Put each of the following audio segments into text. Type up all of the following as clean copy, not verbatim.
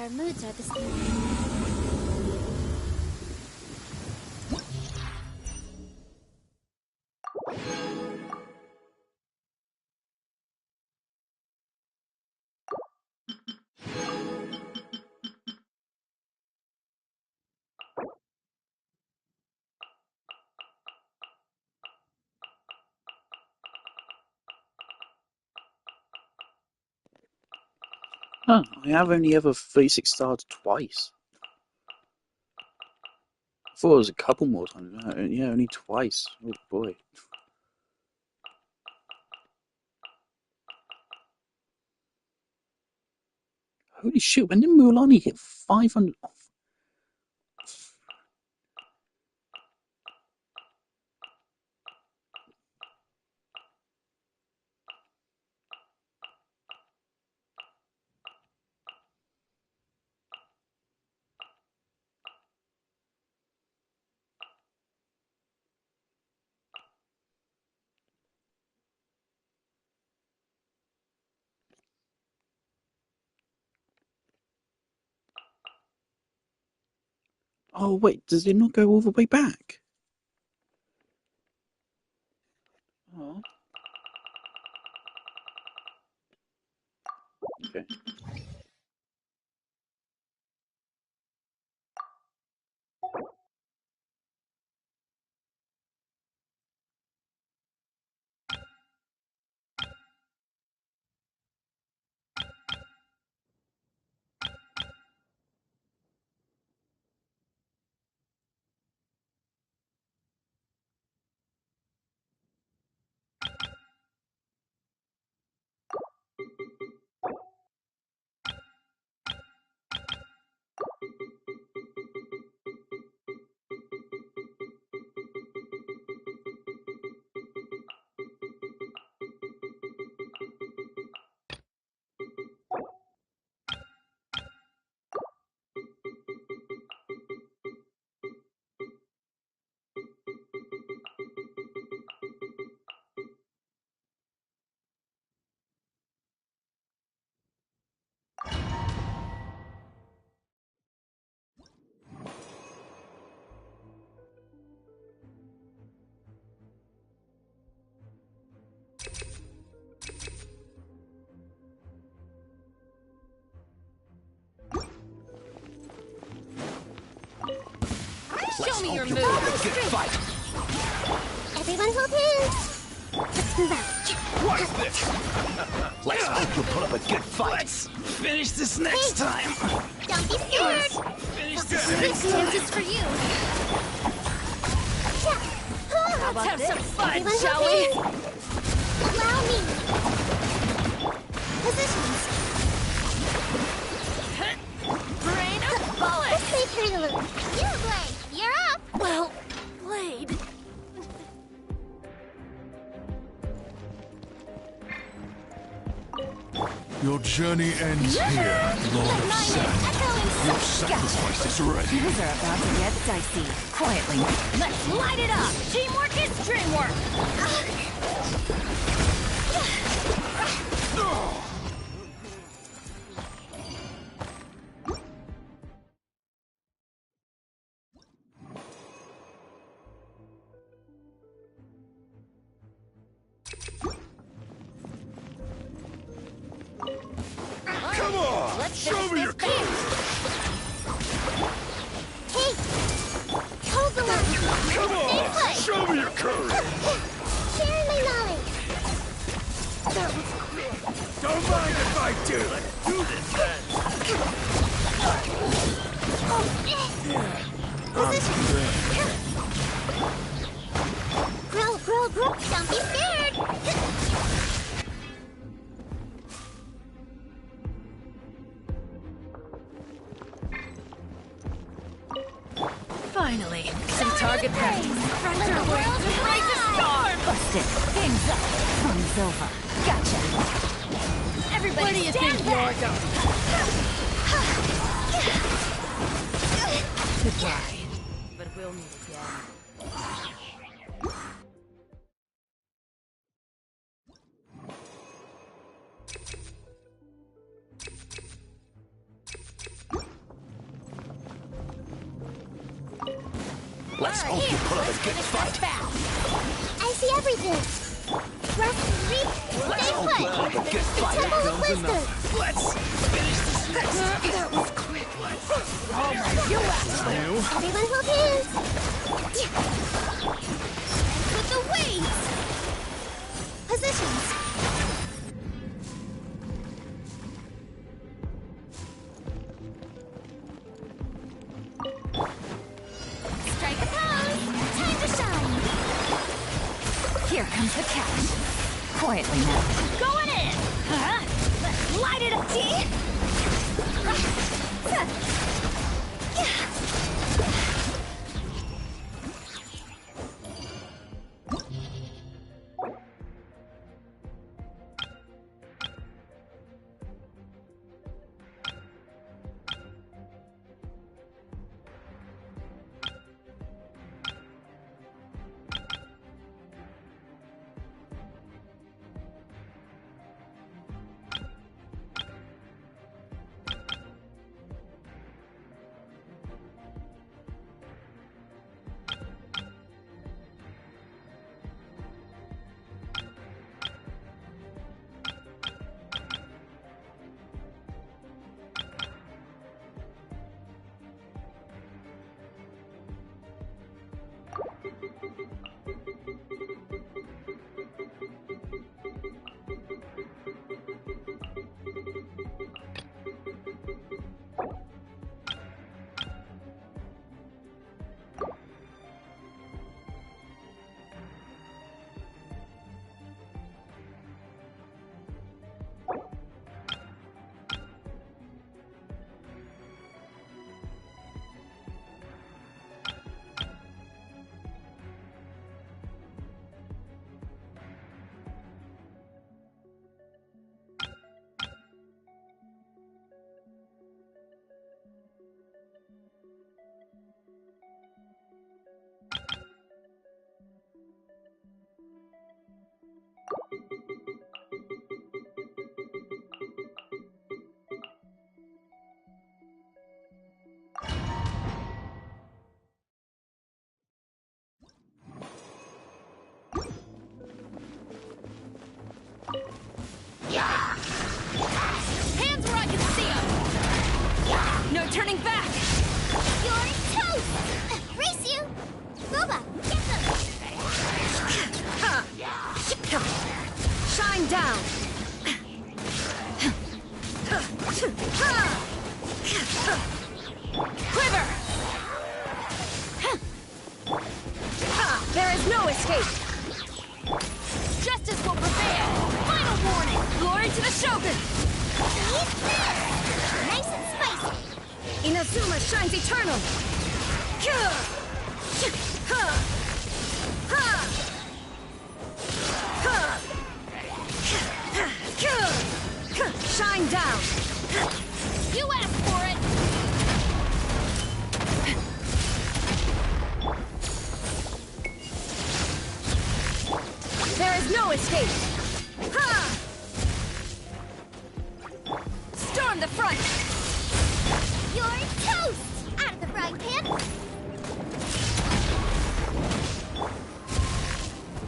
our moods are the same. Huh, I have only ever 36 starred twice. I thought it was a couple more times. Yeah, only twice. Oh boy. Holy shit, when did Mulan hit 500? Oh wait, does it not go all the way back? Oh. Okay. Show me your move. Good fight. Everyone hold hands. Let's move out. What's this? Let's hope you'll put up a good fight. Let's finish this next time. Don't be scared. Finish this This chance is for you. Let's have some fun, Everyone shall hold we? hands. Allow me. Positions. Brain of bullet. Let's make prelude. You, Blade. You're up. Well, Blade. Your journey ends here, Lord of Sand. Your sacrifice is ready. Things are about to get dicey. Quietly. Let's light it up. Teamwork is dreamwork. Come on! Let's Show finish me this your game. Hey. Hold the line. Come on! Show me your courage! Sharing my knowledge. Don't mind if I do. Let's do this then. Position. Grow, grow, grow. Don't be scared. Finally, some target practice. Friends are waiting to break the storm. Busted. Game's up. Fun's over. Gotcha. Everybody, where do you think you're going? Goodbye. But we'll meet again. Let's hope you put up a good fight. I see everything. Rest, reap, Let's stay hope put. you put up a good fight. Temple of Wisdom. Let's finish this next. That was quick. Everyone hold hands. With the wings! Positions. Strike a pose! Time to shine! Here comes the catch. Quietly now. Going in! Huh? Let's light it up, T! Hands where I can see them! No turning back! You're toast. Race you. Boba, get them. Shine down! Quiver! There is no escape! Justice will prevail! Final warning! Glory to the Shogun! Eat this. Nice and spicy. Inazuma shines eternal! Shine down! You asked for it! There is no escape! Storm the front! You're toast. Out of the frying pan.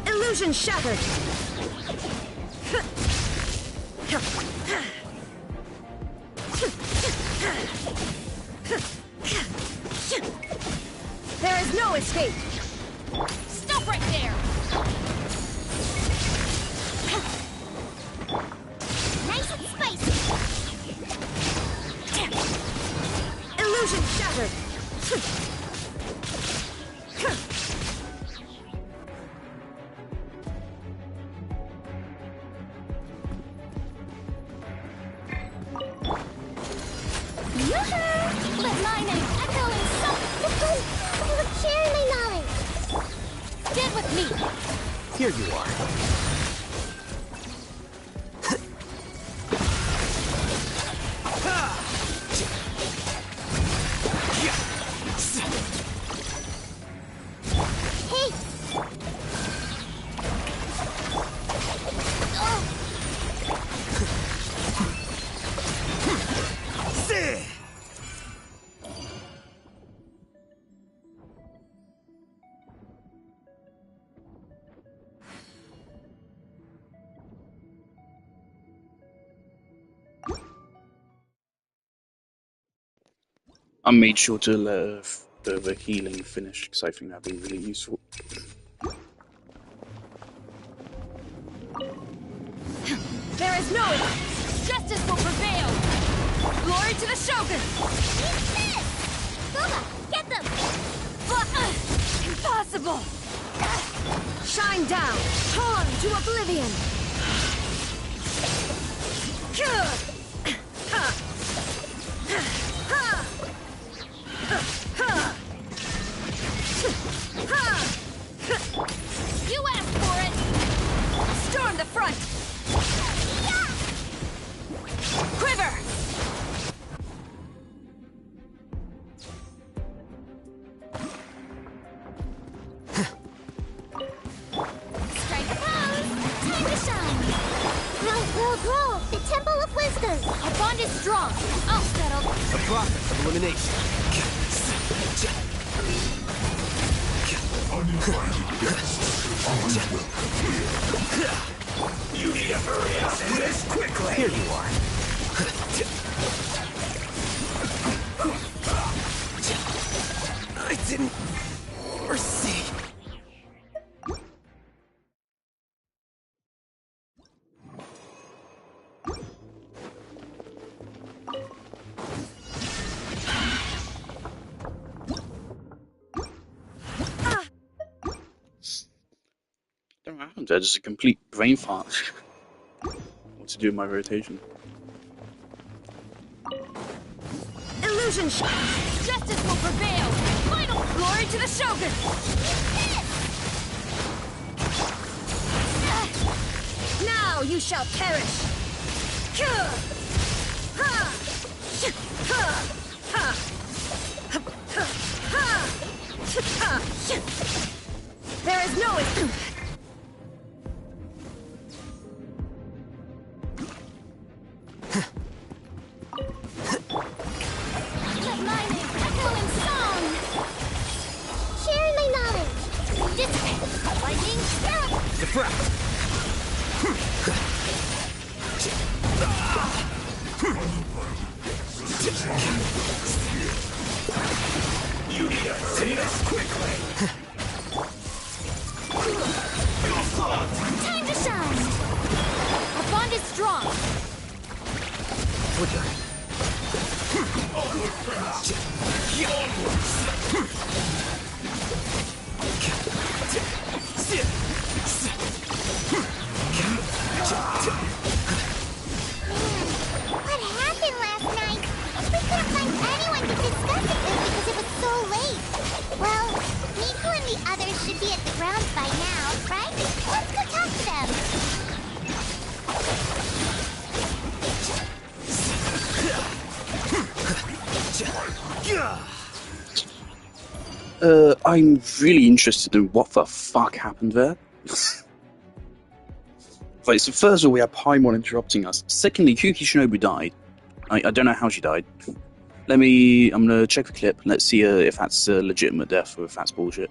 Illusion shattered! There is no escape! Stop right there! Nice and spicy. Illusion shattered! Yoo-hoo! Let my name echo in some. I love sharing my knowledge. Stand with me! Here you are. Hey. I made sure to let the healing finish because I think that'd be really useful. There is no justice will prevail. Glory to the Shogun. Boba, get them! Impossible. Shine down, torn to oblivion. You asked for it! Storm the front. Quiver. Strike a pose! Time to shine! Grow! The Temple of Wisdom! Our bond is strong. All settled. A process of elimination. You need to hurry up this quickly. Here you are. I didn't foresee. Don't know what happened there, just a complete brain fart. What to do with my rotation? Illusion justice will prevail. Final glory to the Shogun. Now you shall perish. There is no escape. Let my name echo in song! Sharing my knowledge! Dissipate! Lightning spirit! Defract. You need to hurry this quickly. Time to shine! Our bond is strong. What happened last night? We couldn't find anyone to discuss it with because it was so late. Well, Miku and the others should be at the grounds by now, right? Let's go talk to them. I'm really interested in what the fuck happened there. Right, so first of all, we have Paimon interrupting us. Secondly, Kuki Shinobu died. I don't know how she died. I'm gonna check the clip. Let's see if that's a legitimate death or if that's bullshit.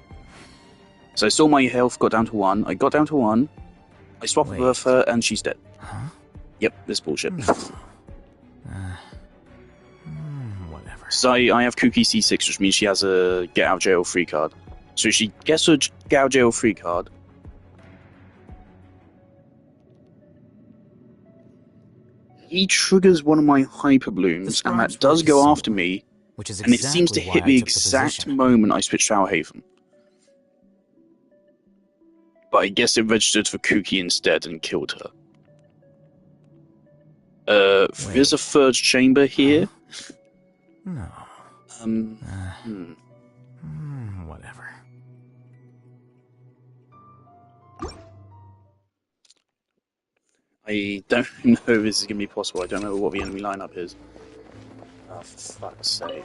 So I saw my health got down to 1. I got down to 1. I swapped with her and she's dead. Huh? Yep, this bullshit. Whatever. So I have Kuki C6, which means she has a get out of jail free card. So if she gets a get out of jail free card, he triggers one of my hyper blooms, and that does go after me, which is and it seems to hit the exact moment I switched to Haven. But I guess it registered for Kuki instead and killed her. There's a third chamber here. No. Whatever. I don't know if this is going to be possible. I don't know what the enemy lineup is. Oh, for fuck's sake.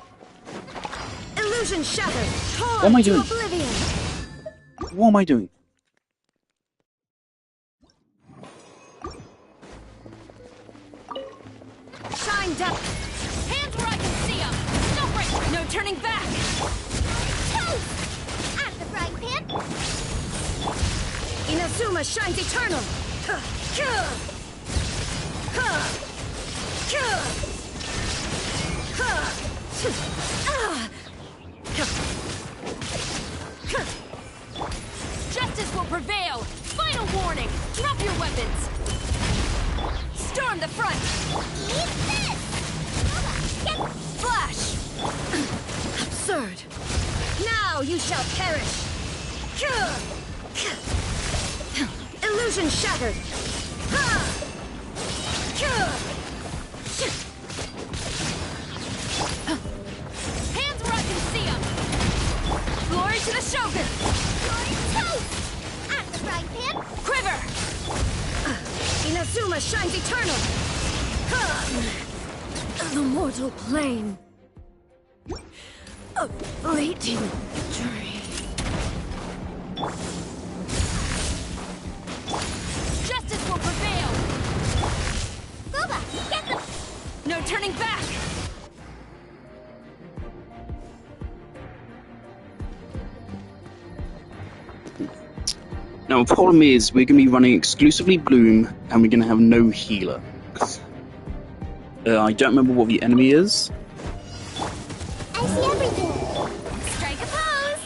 Illusion shattered. What am I doing? Oblivion. What am I doing? Shine down. Hands where I can see them. No break. No turning back. Toast! At the frying pan! Inazuma shines eternal. Justice will prevail! Final warning! Drop your weapons! Storm the front! Eat this! Get Flash! Absurd! Now you shall perish! Illusion shattered! Hands where I can see them! Glory to the Shogun! glory toast! I'm the frying pan! Quiver! Inazuma shines eternal! The mortal plane! A fleeting victory! Justice will prevail! Gooba, get them! No turning back! Now, the problem is we're going to be running exclusively Bloom, and we're going to have no healer. I don't remember what the enemy is. I see everything! Strike a pose!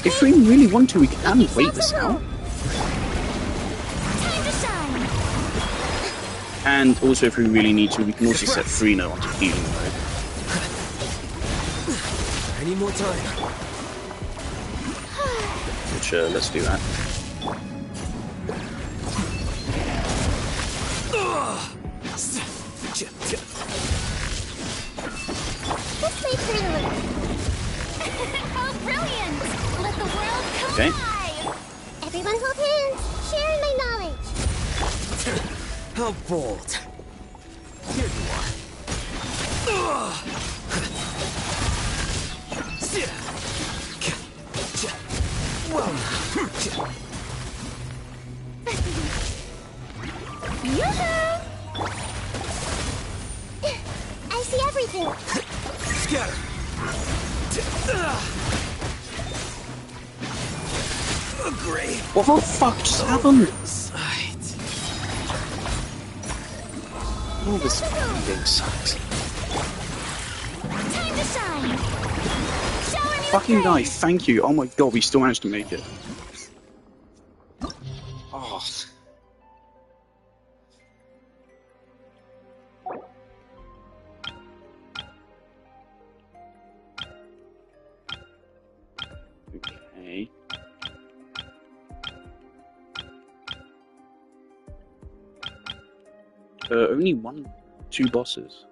If we really want to, we can wait this out. Time to shine! And also, if we really need to, we can also set Frino onto healing mode. I need more time. Which, let's do that. This may pretty How brilliant! Let the world come Okay. alive! Everyone hold hands! Sharing my knowledge! How bold. Here you are. Well, Yoo-hoo! I see everything! scatter. Agree. What the fuck just happened? Sight. Oh, this game sucks. Time to shine! Show me Fucking what's guy, right. thank you. Oh my god, we still managed to make it. Oh. Okay. Only two bosses.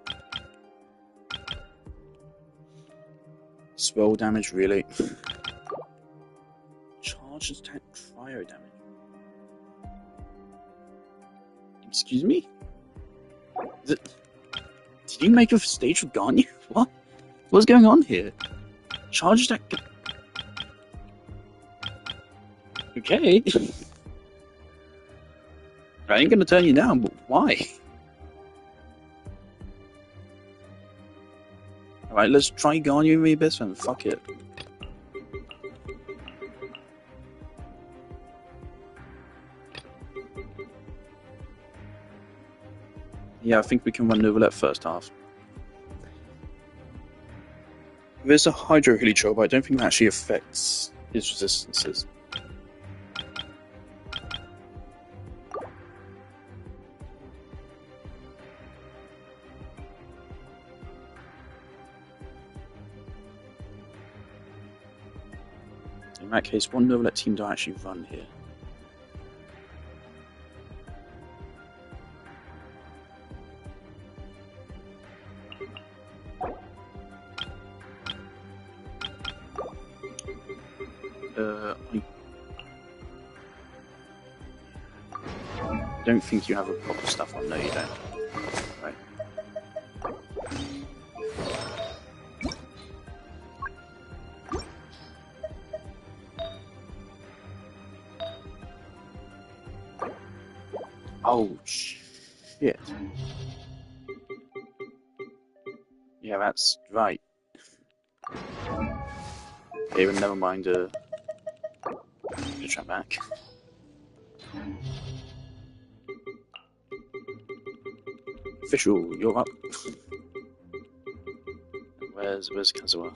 Spell damage, really? Charge attack, cryo damage. Excuse me? Did you make a stage for Garnia? What? What's going on here? Charge attack. Okay. I ain't gonna turn you down, but why? Alright, let's try Garnia and me best friend. Fuck it. Yeah, I think we can run over that first half. There's a Hydro Helichop, but I don't think that actually affects his resistances. In that case, wonder if that team don't actually run here. I don't think you have a proper stuff on. No, you don't. Right. Oh, shit. Yeah, that's right. Okay, but never mind. Try back. Official, you're up. Where's Kazuha?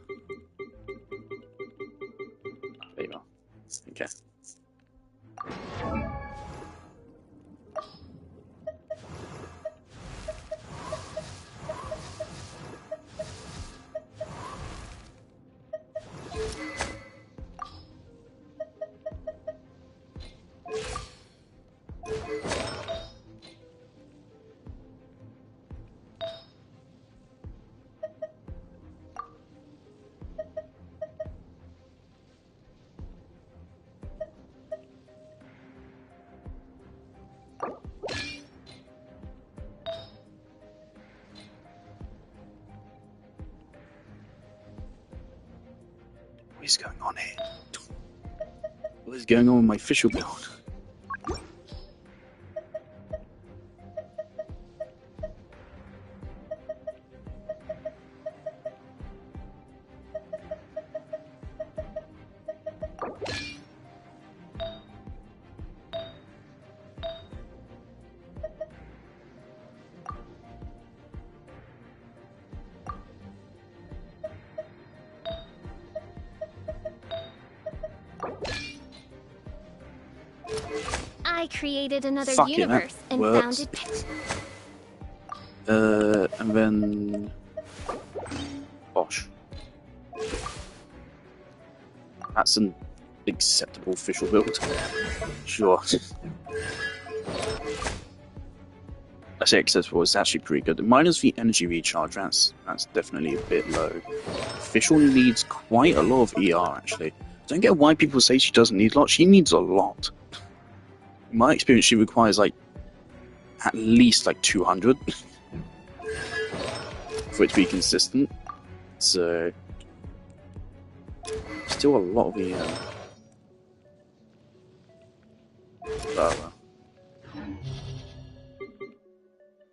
There you are. Okay. What is going on here? What is going on with my official build? I created another Fuck it, universe that and works. founded Pet. And then Bosh. That's an acceptable official build. Sure. I say acceptable, it's actually pretty good. Minus the energy recharge, that's definitely a bit low. Official needs quite a lot of ER actually. Don't get why people say she doesn't need a lot, she needs a lot. In my experience, she requires like at least like 200 for it to be consistent. So still a lot of ER.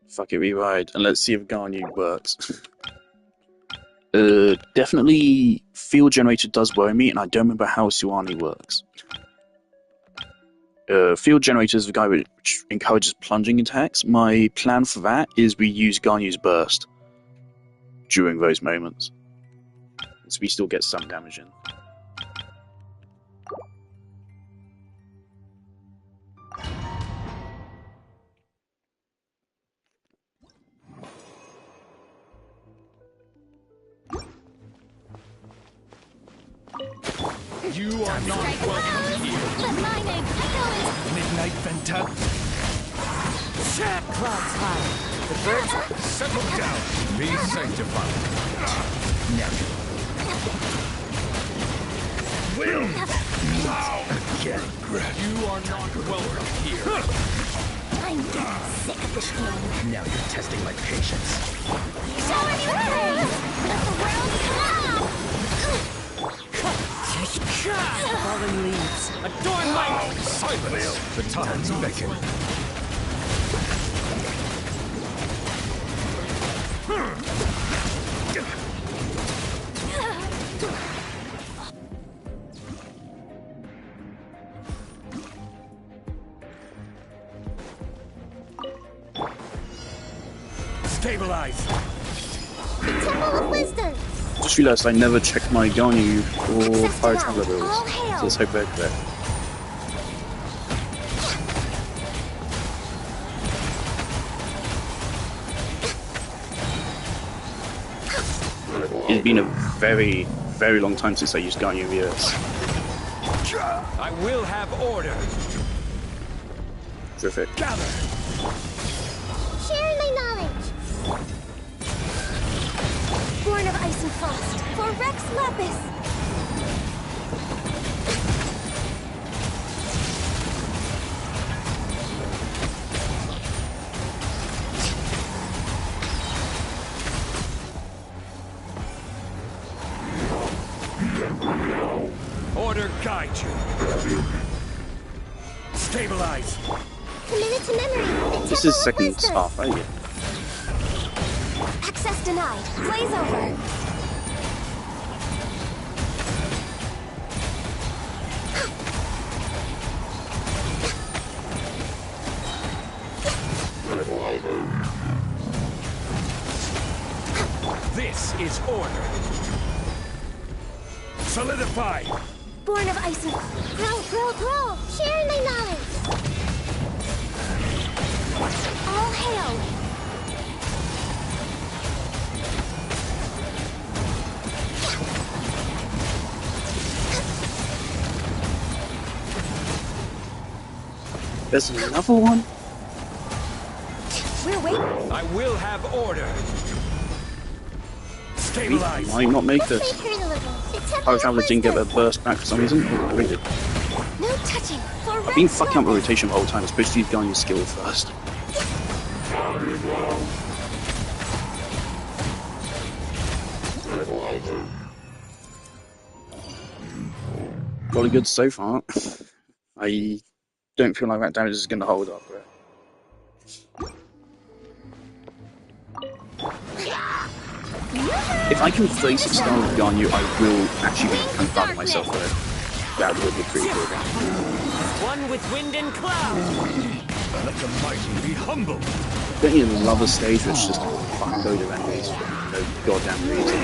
Fuck it, rewrite, and let's see if Garnu works. Definitely Field Generator does worry me, and I don't remember how Suani works. Field Generator is the guy which encourages plunging attacks. My plan for that is we use Garnu's Burst during those moments. So we still get some damage in. You are not welcome here. Let my name echo into Midnight Venta. Clouds high. The birds Settle down. Be sanctified. Now. Will. Again. You are not welcome here. I'm getting sick of this game. Now you're testing my patience. Show me your face! Let the world come! fallen leaves. Adorn my silence. The times beckon. Stabilize. The Temple of Wisdom! Just realised I never checked my Garnu or Fire Traveler builds, All hail. so let's hope they're correct. It's been a very, very long time since I used Garnu VS. I will have order. Terrific. Gather. Share my knowledge! Born of ice and frost, for Rex Lapis! Order guide you. Stabilize. Committed to memory! The This Temple is of second Wisdom. half, right? Yeah. Access denied. Blaze over. This is order. Solidify. Born of ice and grow. Share my knowledge. All hail. There's another one? We're waiting. I will have order. Stabilize. Might not make This this. may hurt a little. The temple Power Traveler didn't get a wisdom. burst back for some reason. Oh, I did. No touching. For I've been Rex fucking up the weapons. rotation the whole time. I'm supposed to use Ganya's skill first. Really good so far. I don't feel like that damage is going to hold up. But... If I can face the style of Ganyu, I will actually be kind of proud of myself for it. That would be pretty cool. One with wind and cloud. Let the mighty be humble. Don't you love a stage which just fucking load of enemies for no goddamn reason?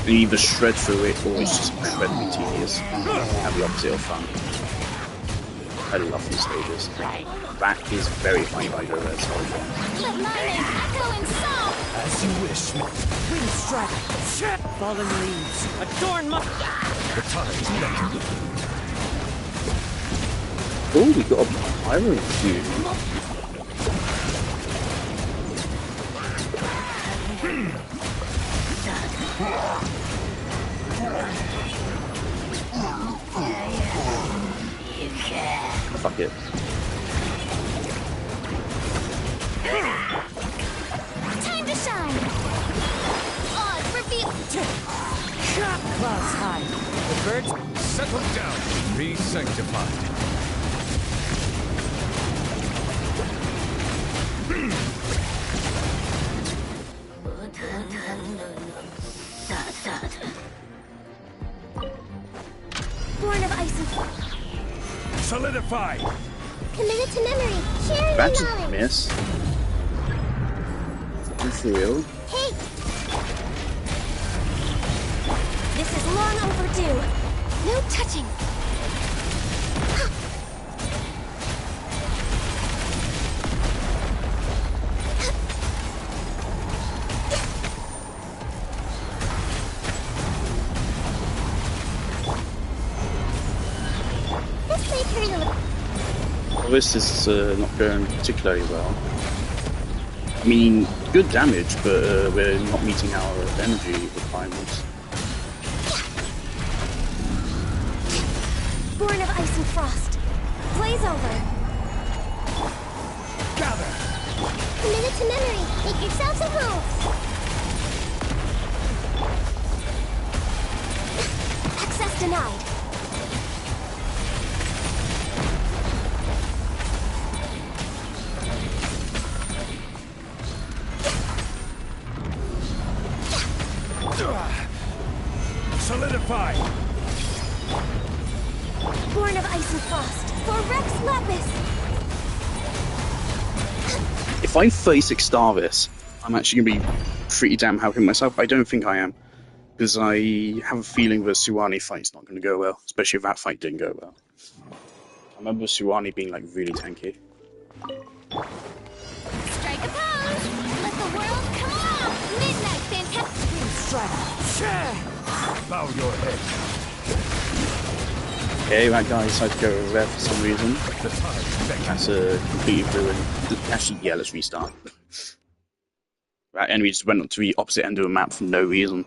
And you either shred through it or it's just incredibly tedious and the opposite of fun. I love these stages. That is very funny by the red side. Let my name echo in song. As you wish. Wind strike. Fallen leaves. Adorn my... The time is beckoning. Oh, we got a pyro dude. Fuck it. Time to shine. Oz reveal. Clouds high. The birds settle down. Be sanctified. Born of ice and Solidify. committed to memory. Share my That's a knowledge. miss. For real. Hey. This is long overdue. No touching. This may hurt a little. Well, this is not going particularly well. I mean, good damage, but we're not meeting our energy requirements. Born of ice and frost. Blaze over. Gather. Committed to memory. Make yourselves at home. Access denied. Solidify. Born of ice and frost. For Rex Lapis. If I face Extarvis, I'm actually going to be pretty damn happy with myself. I don't think I am, because I have a feeling the Suwani fight's not going to go well, especially if that fight didn't go well. I remember Suwani being like really tanky. Strike a pose. Let the world come on. Midnight fantastic. Wind strike. Bow your head. Okay, that guy decided to go over there for some reason. The time is beckoning. That's a completely ruined. Actually, yeah, let's restart. That enemy just went to the opposite end of the map for no reason.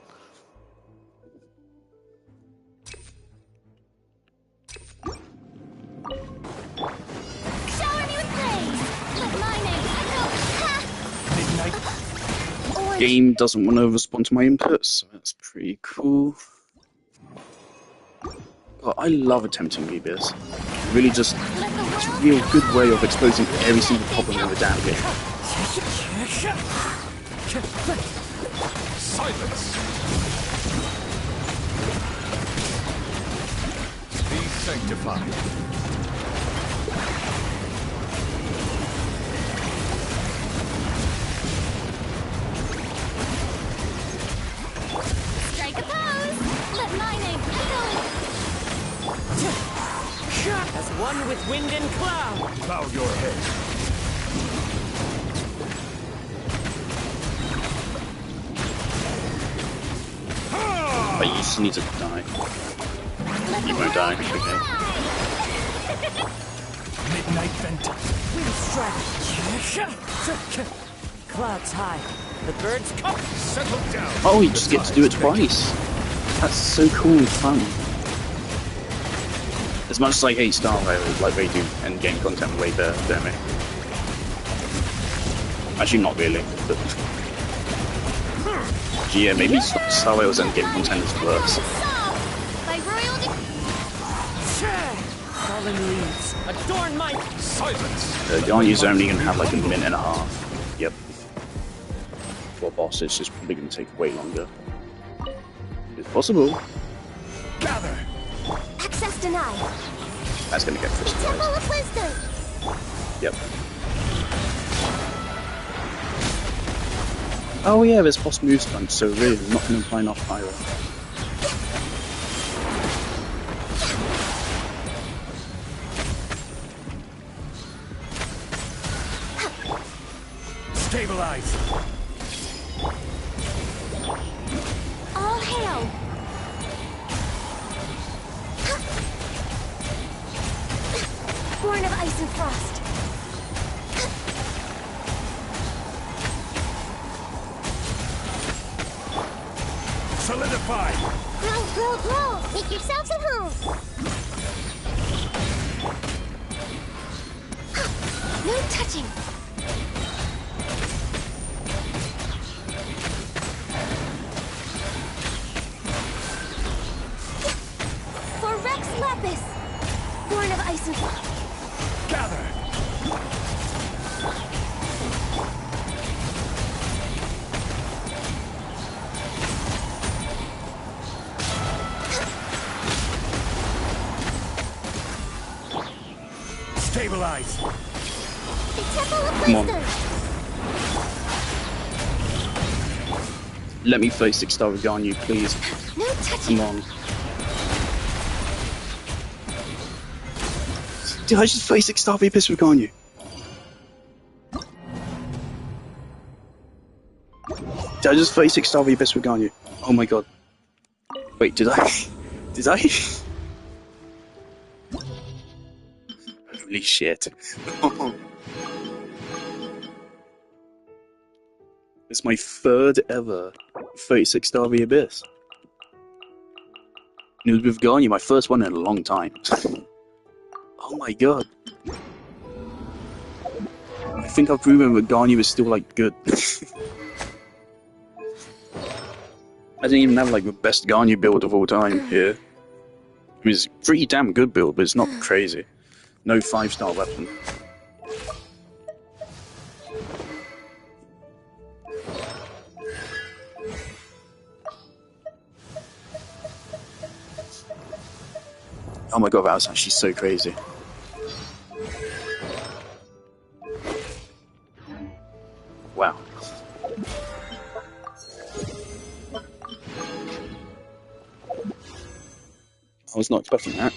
Shower me with praise. Let my name echo. Ha! Midnight. Orange. Game doesn't want to respond to my inputs, so that's pretty cool. God, I love attempting Rebus. Really just, Let the it's a world real come good on. way of exposing every single problem in the damn game. Silence. Be sanctified. wind and cloud. Bow your head. But you just need to die. You won't die, okay. Midnight vent. Wind strike. Clouds high. The birds come. Settle down. Oh, you just get to do it twice. That's so cool and fun. As much as I hate Star Rail, like they do endgame content way better, don't they? Actually, not really, but... Yeah, maybe Star Rail's endgame content is worse. By royal Fallen leaves. Adorn my... Silence. Garnia's only going to have like a minute and a half. Yep. For a boss, it's just probably going to take way longer. It's possible. Gather. access denied. That's going to get Temple crystallized. of Wisdom. Yep. Oh yeah, there's boss move stunts, so really, I'm not going to apply enough pyro. Stabilize. All hail. Born of ice and frost. Solidify. Grow, grow, grow. Make yourselves at home. No touching. For Rex Lapis. Born of ice and frost. Gather. Stabilize. The Temple of Come on. Wisdom. Let me face 6-star with Garnu, please. No touching. Come on. Did I just face 6-star Abyss with Garnu? Did I just face 6-star Abyss with Garnu? Oh my god. Wait, did I? Did I? Holy shit. It's my third ever 36-star V Abyss. And it was with Garnu, my first one in a long time. Oh my god. I think I've proven that Garnu is still like good. I didn't even have like the best Garnu build of all time here. I mean, it's a pretty damn good build, but it's not crazy. No 5-star weapon. Oh my god, that was actually so crazy. Wow. I was not expecting that.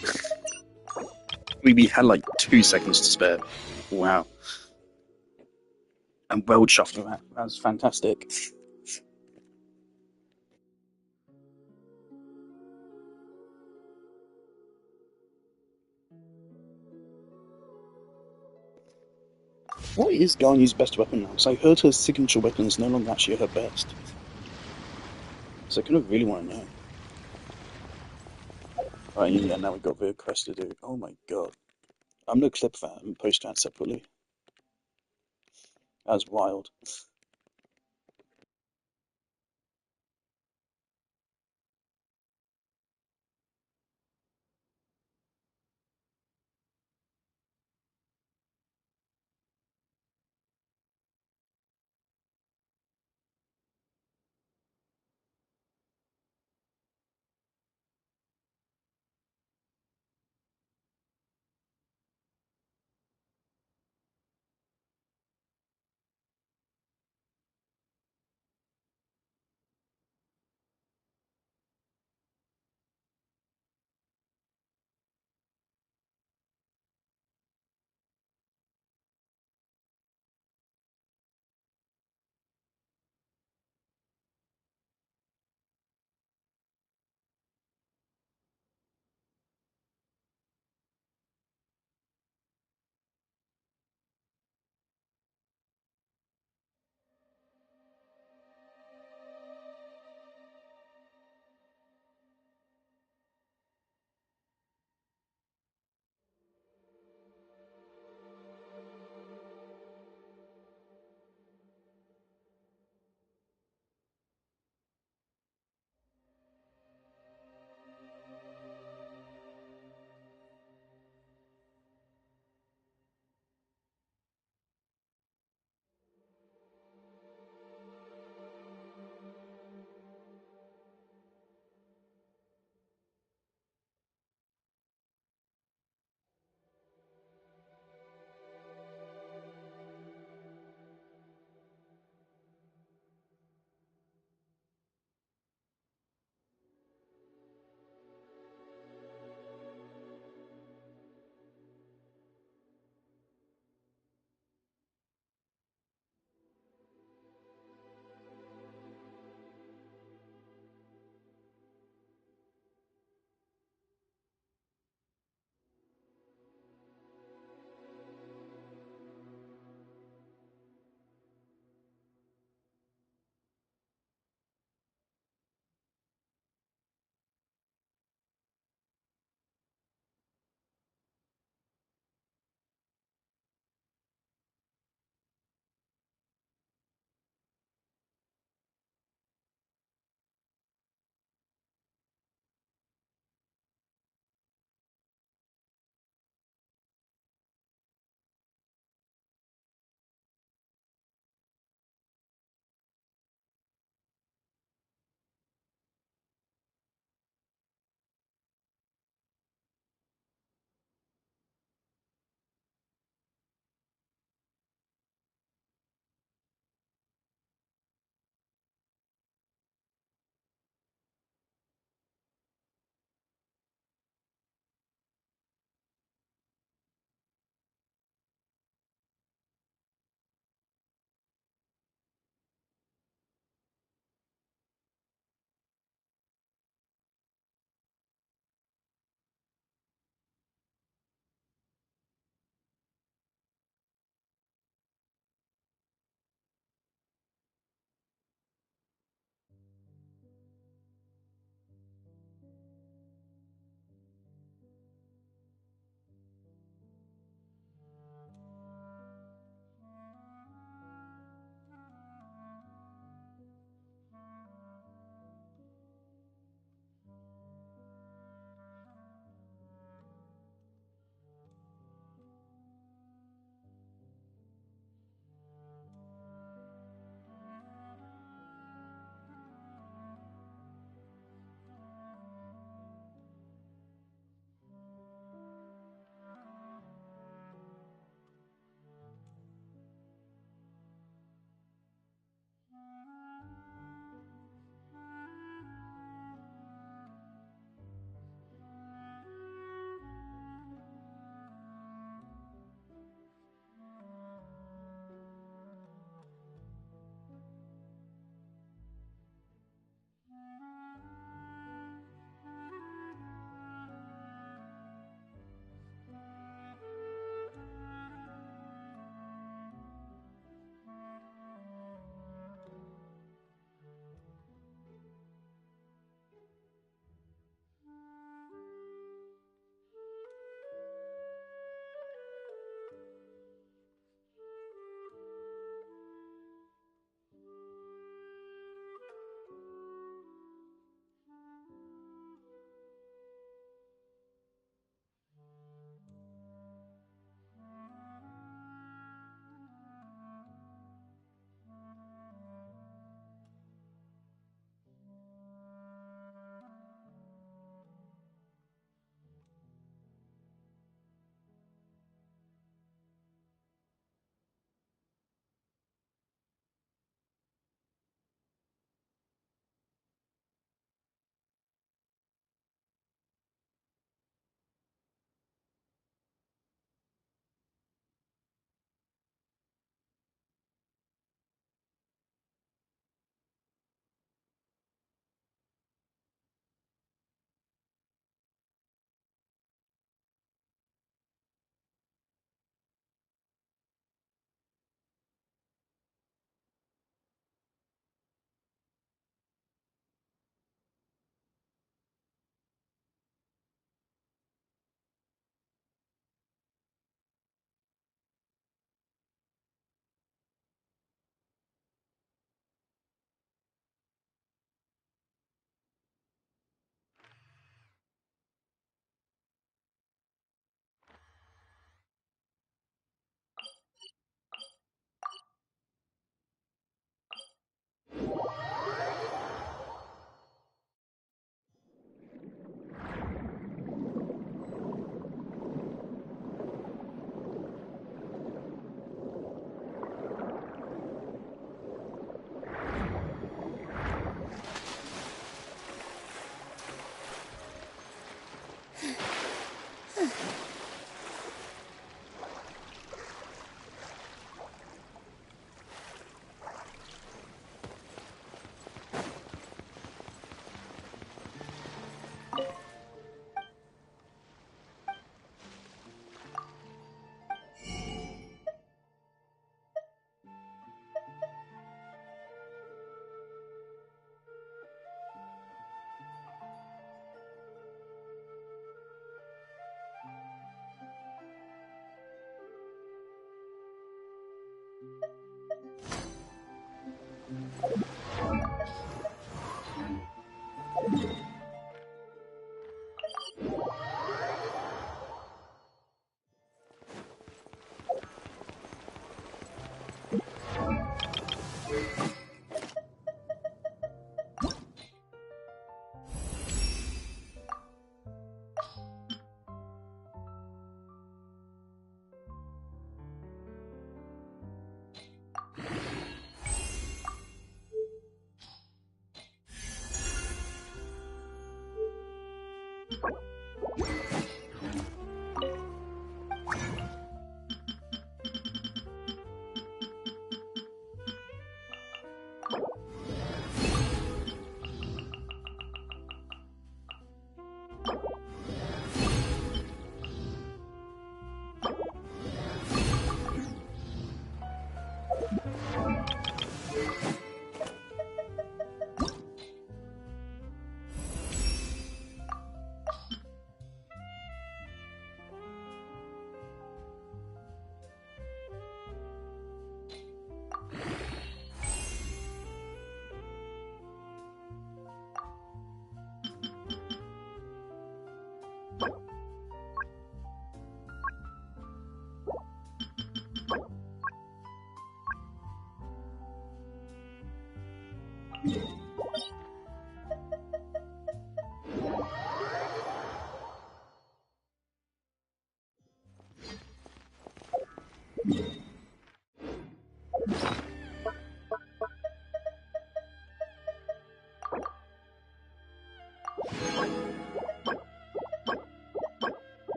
We had like 2 seconds to spare. Wow. I'm well chuffed with that. That was fantastic. What is Garnu's best weapon now? Because I heard her signature weapon is no longer actually her best. So I kind of really want to know. Right, yeah, now we've got the quest to do. Oh my god. I'm gonna clip that and post that separately. That's wild.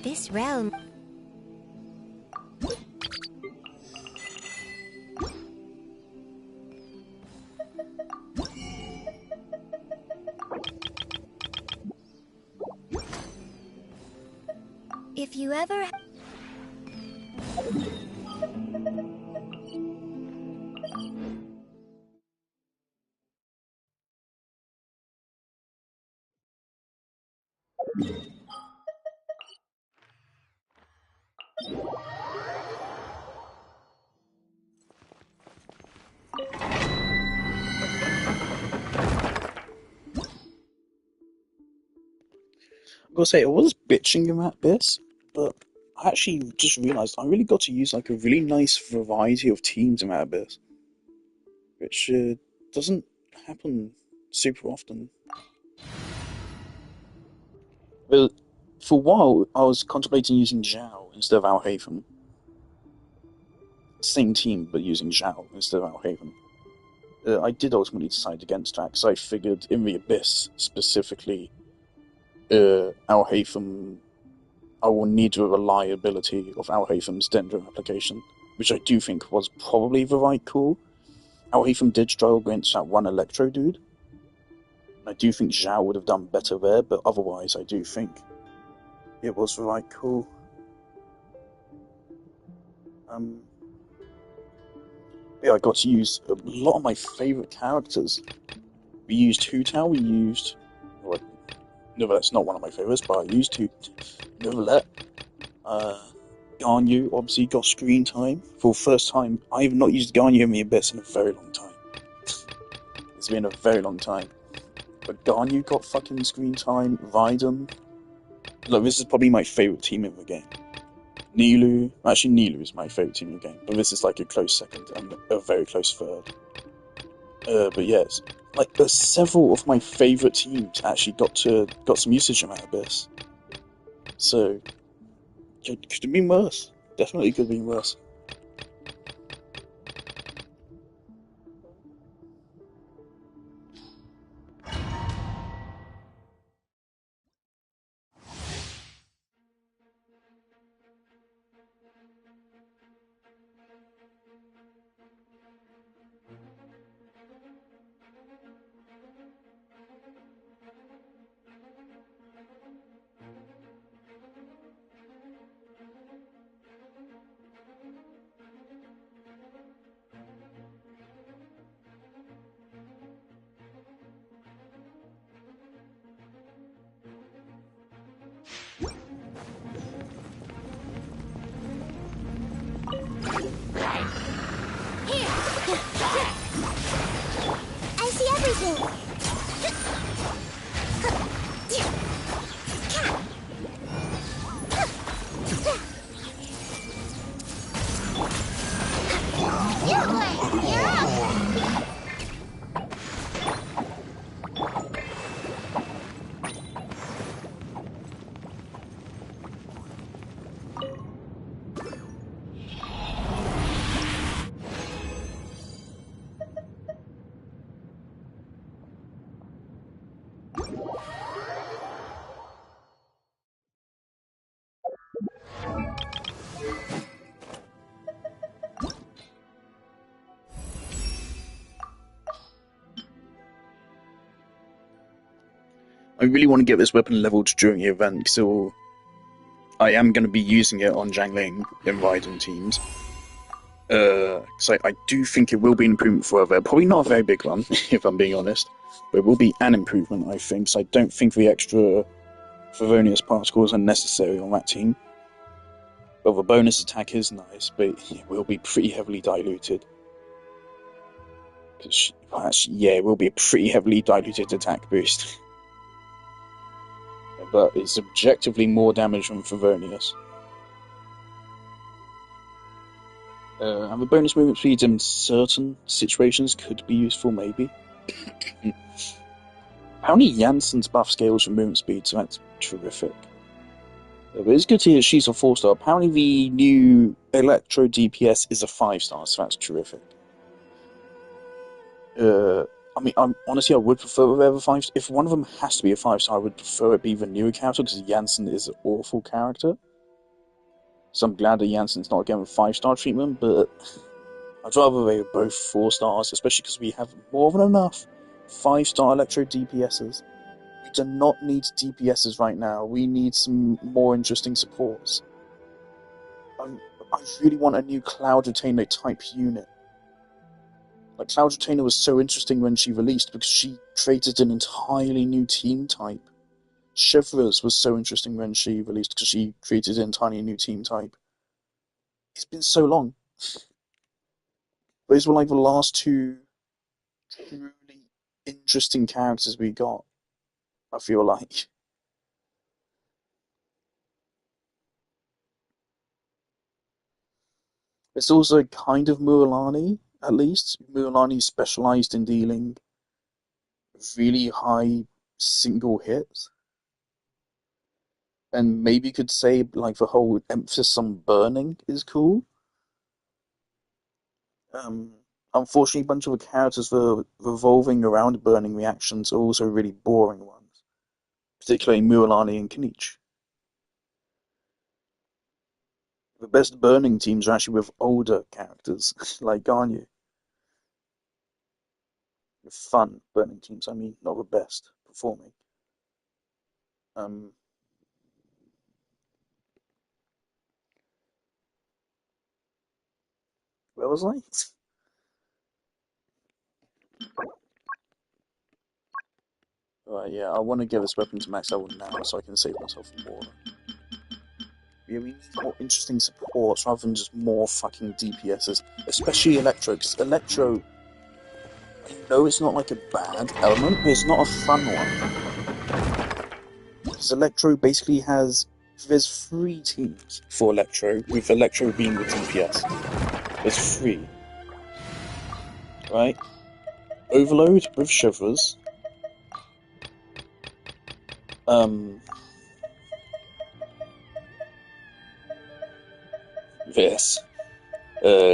This realm... If you ever... I gotta say, I was bitching about this, but I actually just realized I really got to use like a really nice variety of teams in Abyss, which doesn't happen super often. Well, for a while, I was contemplating using Zhao instead of Alhaven. Same team, but using Zhao instead of Alhaven. I did ultimately decide against that, because I figured in the Abyss, specifically, Alhaven, I will need the reliability of Alhaven's Dendro application, which I do think was probably the right call. Alhaven did struggle against that one Electro dude. I do think Zhao would have done better there, but otherwise I do think it was the right call. Yeah, I got to use a lot of my favourite characters. We used Hu Tao, we used... Well, no, that's not one of my favourites, but I used Neverlet. Ganyu obviously got screen time. For the first time, I have not used Ganyu in the Abyss in a very long time. It's been a very long time. But Ganyu got fucking screen time, Raiden. Look, this is probably my favourite team in the game. Nilu, actually Nilu is my favourite team in the game, but this is like a close second and a very close third. But yes, like several of my favourite teams actually got some usage from Abyss. So it could have been worse. Definitely could have been worse. I really want to get this weapon leveled during the event, because I am going to be using it on Jiangling in Raiden teams. So I do think it will be an improvement further. Probably not a very big one, if I'm being honest. But it will be an improvement, I think. So I don't think the extra Favonius particles are necessary on that team. But the bonus attack is nice, but it will be pretty heavily diluted. Yeah, it will be a pretty heavily diluted attack boost. But it's objectively more damage than Favonius. And the bonus movement speeds in certain situations could be useful, maybe. Apparently Janssen's buff scales for movement speed, so that's terrific. But it's good to hear she's a 4-star. Apparently the new Electro DPS is a 5-star, so that's terrific. I mean, honestly, I would prefer whatever 5. If one of them has to be a 5-star, I would prefer it be the newer character, because Janssen is an awful character. So I'm glad that Janssen's not getting a 5-star treatment, but I'd rather they were both 4 stars, especially because we have more than enough 5-star Electro DPSs. We do not need DPSs right now. We need some more interesting supports. I really want a new Cloud Retainer type unit. Like, Cloud Retainer was so interesting when she released because she created an entirely new team type. Chevreuse was so interesting when she released because she created an entirely new team type. It's been so long. Those were like the last 2 truly interesting characters we got, I feel like. It's also kind of Mualani, at least. Mualani specialized in dealing really high single hits. And maybe you could say, like, the whole emphasis on burning is cool. Unfortunately, a bunch of the characters that are revolving around burning reactions are also really boring ones. Particularly Mualani and Kanich. The best burning teams are actually with older characters, like Ganyu. Fun burning teams, I mean, not the best performing. Where was I? Right, yeah, I want to get this weapon to max level now so I can save myself more. Yeah, we need more interesting supports rather than just more fucking DPSs. Especially Electro, because Electro, I know it's not like a bad element, but it's not a fun one. Because Electro basically has... There's 3 teams for Electro, with Electro being the DPS. There's 3. Right? Overload with Chevreuse. This.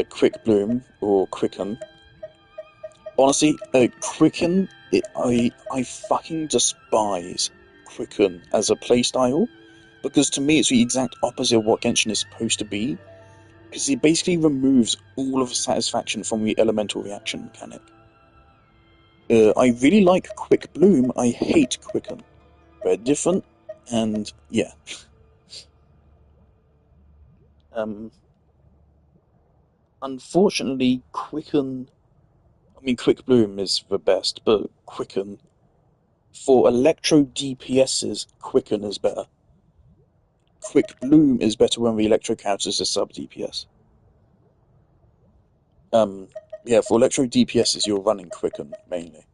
Quick Bloom, or Quicken. Honestly, Quicken, I fucking despise Quicken as a playstyle, because to me it's the exact opposite of what Genshin is supposed to be, because it basically removes all of the satisfaction from the elemental reaction mechanic. I really like Quick Bloom, I hate Quicken. They're different, and yeah. Unfortunately, Quick Bloom is the best, but Quicken, for Electro DPSs, Quicken is better. Quick Bloom is better when the Electro counts as a sub DPS. Yeah, for Electro DPSs, you're running Quicken mainly.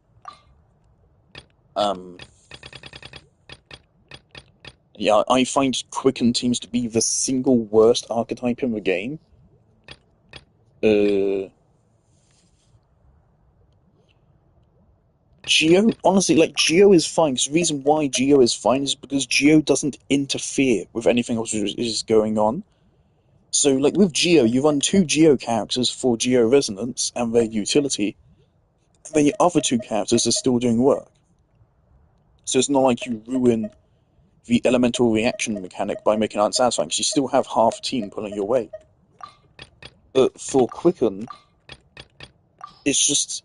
Yeah, I find Quicken teams to be the single worst archetype in the game. Geo, honestly, like, Geo is fine. 'Cause the reason why Geo is fine is because Geo doesn't interfere with anything else that is going on. So, like, with Geo, you run 2 Geo characters for Geo Resonance and their utility, and then your other 2 characters are still doing work. So it's not like you ruin the elemental reaction mechanic by making it unsatisfying, because you still have half a team pulling your weight. But for Quicken, it's just...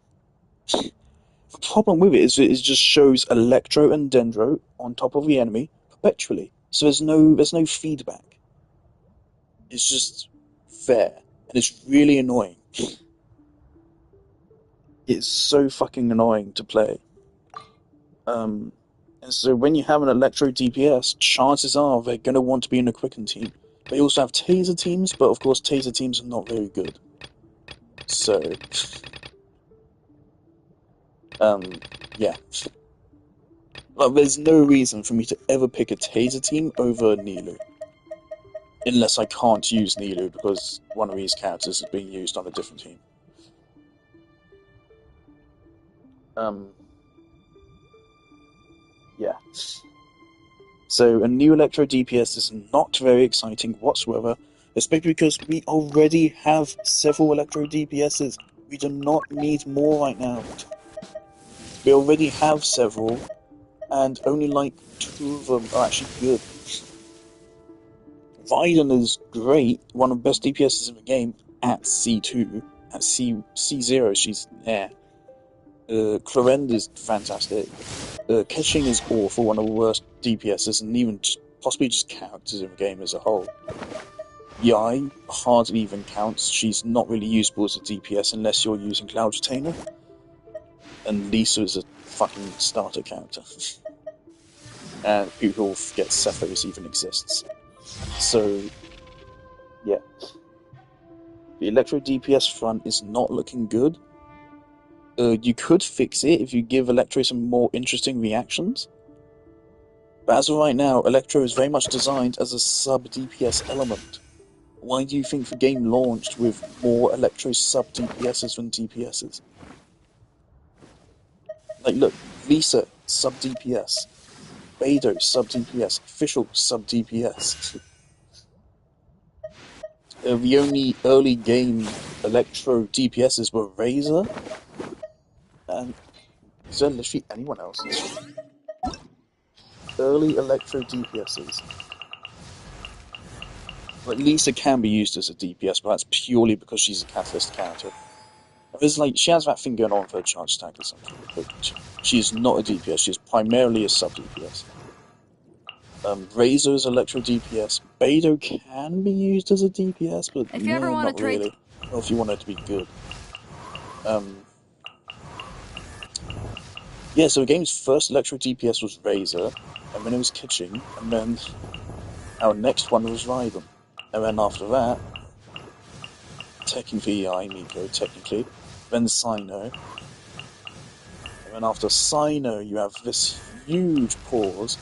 The problem with it is it just shows Electro and Dendro on top of the enemy perpetually. So there's no feedback. It's just there. And it's really annoying. It's so fucking annoying to play. And so when you have an Electro DPS, chances are they're going to want to be in a Quicken team. They also have Taser teams, but of course Taser teams are not very good. So... yeah. Like, there's no reason for me to ever pick a Taser team over Nilu. Unless I can't use Nilu because one of these characters is being used on a different team. Yeah. So, a new Electro DPS is not very exciting whatsoever, especially because we already have several Electro DPSs. We do not need more right now. We already have several, and only like 2 of them are actually good. Raiden is great, one of the best DPSs in the game at C2. At C0, she's there. Clorend is fantastic. Keqing is awful, one of the worst DPSs, and even possibly just characters in the game as a whole. Yai hardly even counts. She's not really usable as a DPS unless you're using Cloud Retainer. And Lisa is a fucking starter character. And people forget Cephos even exists. So, yeah. The Electro DPS front is not looking good. You could fix it if you give Electro some more interesting reactions. But as of right now, Electro is very much designed as a sub-DPS element. Why do you think the game launched with more Electro sub-DPSs than DPSs? Like, look, Lisa, sub-DPS. Beidou, sub-DPS. Official, sub-DPS. The only early game Electro DPSs were Razor, and is there literally anyone else? Early Electro DPSs. Like, Lisa can be used as a DPS, but that's purely because she's a Catalyst character. There's like, she has that thing going on with her charge attack or something, but she's not a DPS, she's primarily a sub-DPS. Razor's Electro DPS. Beidou can be used as a DPS, but If you ever want not to trade... really. Well, if you want it to be good. Yeah, so the game's first Electro DPS was Razor, and then it was Keqing, and then our next one was Raiden. And then after that, technically Miko, technically, then Cyno. And then after Cyno, you have this huge pause,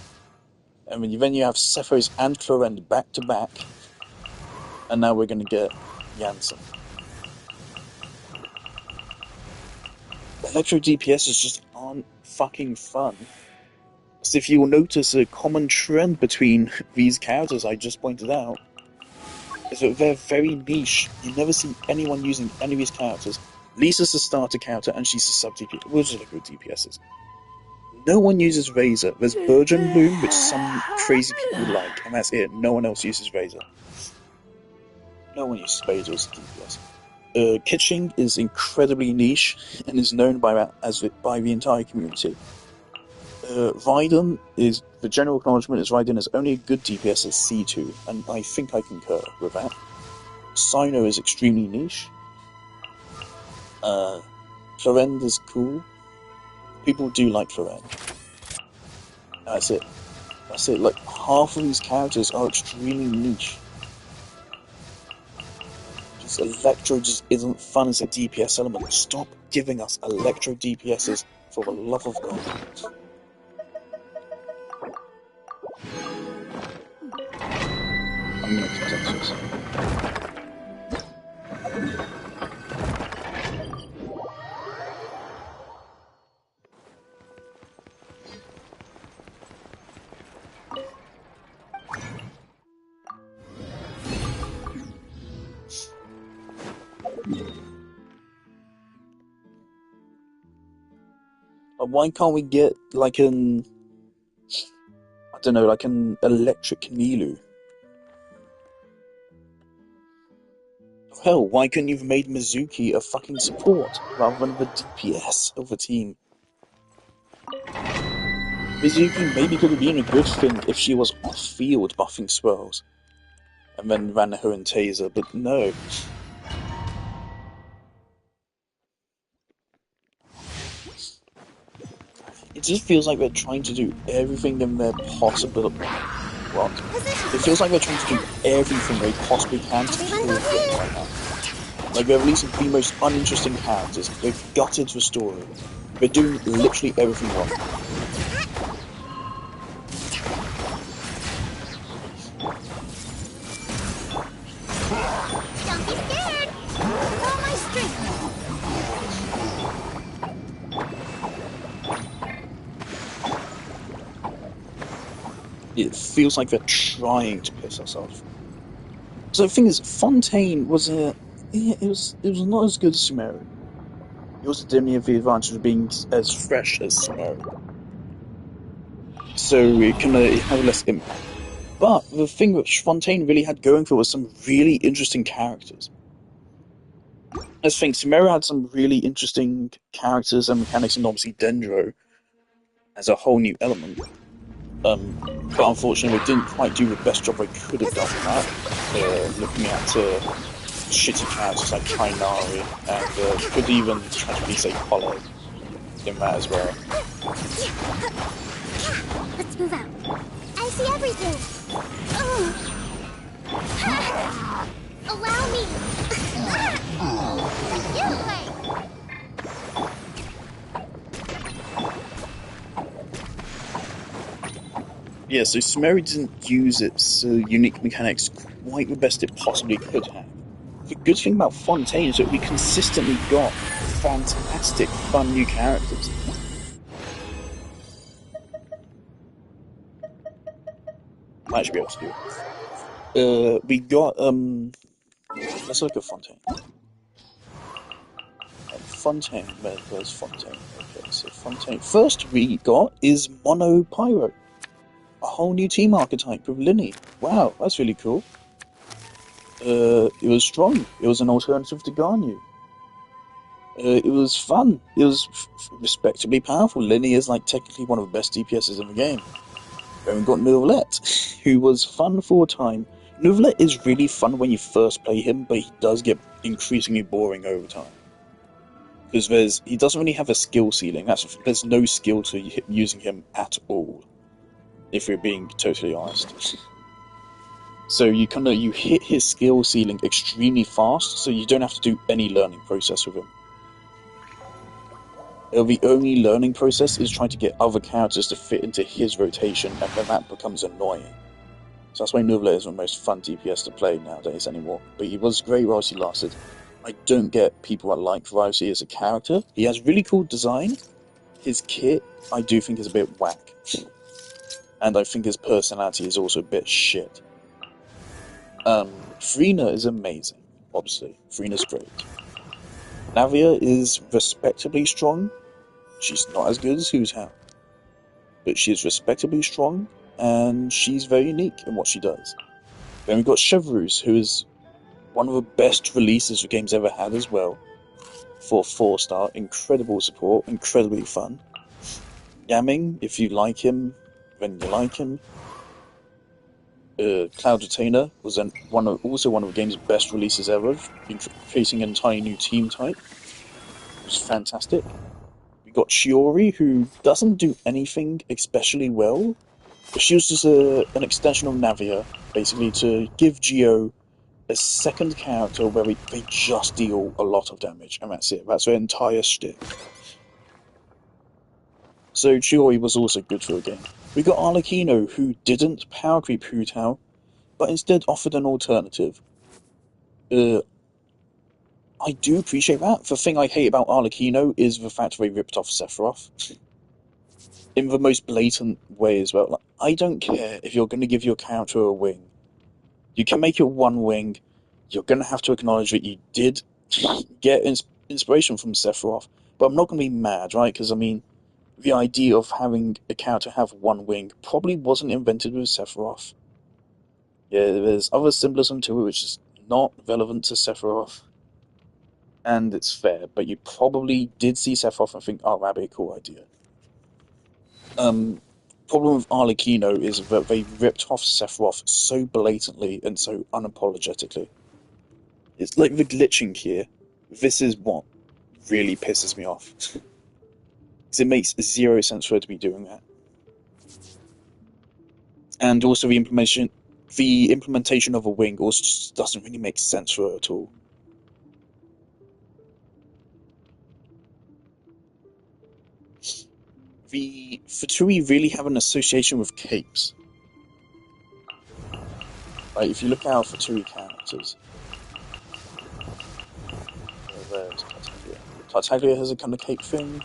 and then you have Cephos and Clorend back to back, and now we're going to get Janssen. Electro DPSs just aren't fucking fun. So if you'll notice a common trend between these characters I just pointed out, is that they're very niche. You never see anyone using any of these characters. Lisa's a starter character and she's a sub-DPS. We'll just look at DPSs. No one uses Razor. There's Virgin Bloom, which some crazy people like, and that's it. No one else uses Razor. No one uses Razor as a DPS. Keqing is incredibly niche and is known by the entire community. Raiden is, the general acknowledgement is Raiden is only a good DPS at C2, and I think I concur with that. Cyno is extremely niche. Clorend is cool. People do like Clorend. That's it. That's it. Like, half of these characters are extremely niche. Just Electro just isn't fun as a DPS element. Stop giving us Electro DPSs, for the love of God. I'm gonna consensus. Why can't we get like an, I don't know, like an electric Nilu? Hell, why couldn't you have made Mizuki a fucking support rather than the DPS of the team? Mizuki maybe could have been a good thing if she was off-field buffing swirls, and then ran her and Taser, but no. It just feels like they're trying to do everything in their possible. What? It feels like they're trying to do everything they possibly can to kill things right now. Like, they're releasing the most uninteresting characters, they've gutted the story, they're doing literally everything wrong. Don't be scared! All my strength! It feels like they're trying to piss us off. So the thing is, Fontaine was it was not as good as Sumeru. It also didn't have the advantage of being as fresh as Sumeru. So it had less impact. But the thing that Fontaine really had going for was some really interesting characters. I think Sumeru had some really interesting characters and mechanics, and obviously Dendro as a whole new element. But unfortunately, they didn't quite do the best job they could have done with that. Looking at shitty characters like Kainari, and could even tragically say Polo in that as well. Let's move out. I see everything. Allow me. You way. Yeah, so Sumeru didn't use its unique mechanics quite the best it possibly could have. The good thing about Fontaine is that we consistently got fantastic, fun new characters. Might actually be able to do it. We got, let's look at Fontaine. Fontaine, where's Fontaine? Okay, so Fontaine. First we got is Mono Pyro. A whole new team archetype with Linny. Wow, that's really cool. It was strong. It was an alternative to Garnu. It was fun. It was respectably powerful. Linny is like technically one of the best DPSs in the game. Then we got Neuvillette, who was fun for a time. Neuvillette is really fun when you first play him, but he does get increasingly boring over time. Because he doesn't really have a skill ceiling. There's no skill to using him at all, if we're being totally honest. So you hit his skill ceiling extremely fast, so you don't have to do any learning process with him. The only learning process is trying to get other characters to fit into his rotation, and then that becomes annoying. So that's why Neuvillette is the most fun DPS to play nowadays anymore. But he was great whilst he lasted. I don't get people that like Rivesy as a character. He has really cool design. His kit, I do think, is a bit whack. And I think his personality is also a bit shit. Frina is amazing, obviously. Frina's great. Navia is respectably strong. She's not as good as Who's How. But she is respectably strong, and she's very unique in what she does. Then we've got Chevreuse, who is one of the best releases the game's ever had as well. For 4-star, incredible support, incredibly fun. Yamming, if you like him, then you like him. Cloud Retainer was also one of the game's best releases ever, facing an entirely new team type. It was fantastic. We got Shiori, who doesn't do anything especially well, but she was just an extension of Navia, basically to give Geo a second character where they just deal a lot of damage, and that's it. That's their entire shtick. So Shiori was also good for the game. We got Arlecchino, who didn't power creep Hu Tao, but instead offered an alternative. I do appreciate that. The thing I hate about Arlecchino is the fact they ripped off Sephiroth. In the most blatant way as well. Like, I don't care if you're going to give your character a wing. You can make it one wing. You're going to have to acknowledge that you did get inspiration from Sephiroth. But I'm not going to be mad, right? Because, I mean, the idea of having a character have one wing probably wasn't invented with Sephiroth. Yeah, there's other symbolism to it which is not relevant to Sephiroth. And it's fair, but you probably did see Sephiroth and think, oh, that'd be a cool idea. Problem with Arlecchino is that they ripped off Sephiroth so blatantly and so unapologetically. It's like the glitching here. This is what really pisses me off. Because it makes zero sense for her to be doing that. And also the implementation of a wing also just doesn't really make sense for her at all. The Fatui really have an association with capes. Like, if you look at our Fatui characters, there's Tartaglia. Tartaglia has a kind of cape thing.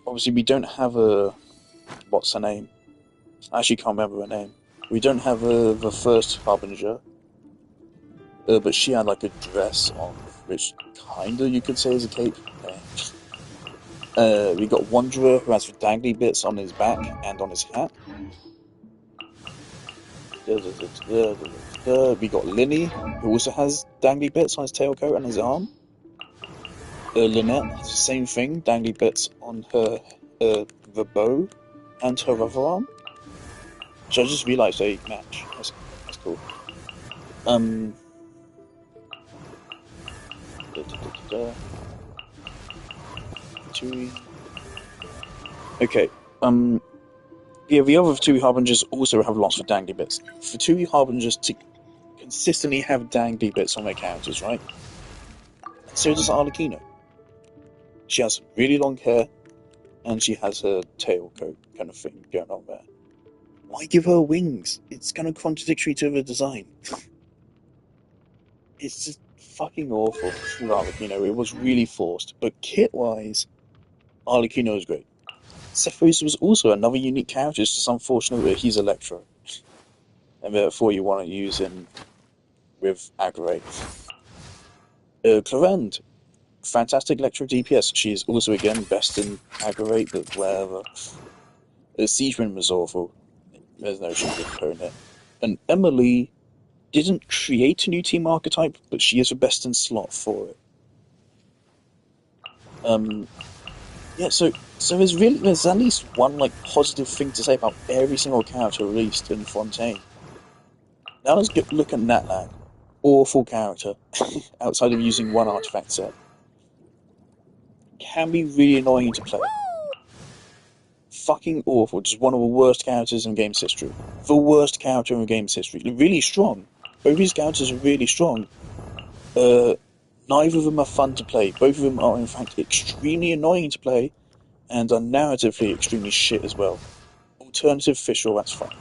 Obviously we don't have a... what's her name? I actually can't remember her name. We don't have the first Harbinger. But she had like a dress on, which kinda you could say is a cape. We got Wanderer, who has the dangly bits on his back and on his hat. We got Linny, who also has dangly bits on his tailcoat and his arm. Lynette has the same thing, dangly bits on her the bow and her other arm. So I just realised they match. That's cool. Okay. Yeah, the other two Harbingers also have lots of dangly bits. For two Harbingers to consistently have dangly bits on their characters, right? And so does Arlecchino. She has really long hair, and she has her tailcoat kind of thing going on there. Why give her wings? It's kind of contradictory to the design. It's just fucking awful with Arlecchino. It was really forced. But kit-wise, Arlecchino is great. Sephiroth was also another unique character. It's just unfortunate that he's Electro. And therefore you want to use him with Aggravate. Clarend, fantastic Electro DPS. She is also, again, best in Aggravate, but whatever. Siegeman was awful. There's no sugarcoating it. And Emily didn't create a new team archetype, but she is the best in slot for it. Yeah, so there's at least one like positive thing to say about every single character released in Fontaine. Now let's look at Natlan. Awful character, outside of using one artifact set. Can be really annoying to play. Fucking awful, just one of the worst characters in game's history. The worst character in game's history. Really strong. Both these characters are really strong. Neither of them are fun to play. Both of them are, in fact, extremely annoying to play, and are narratively extremely shit as well. Alternative Fischl, that's fine.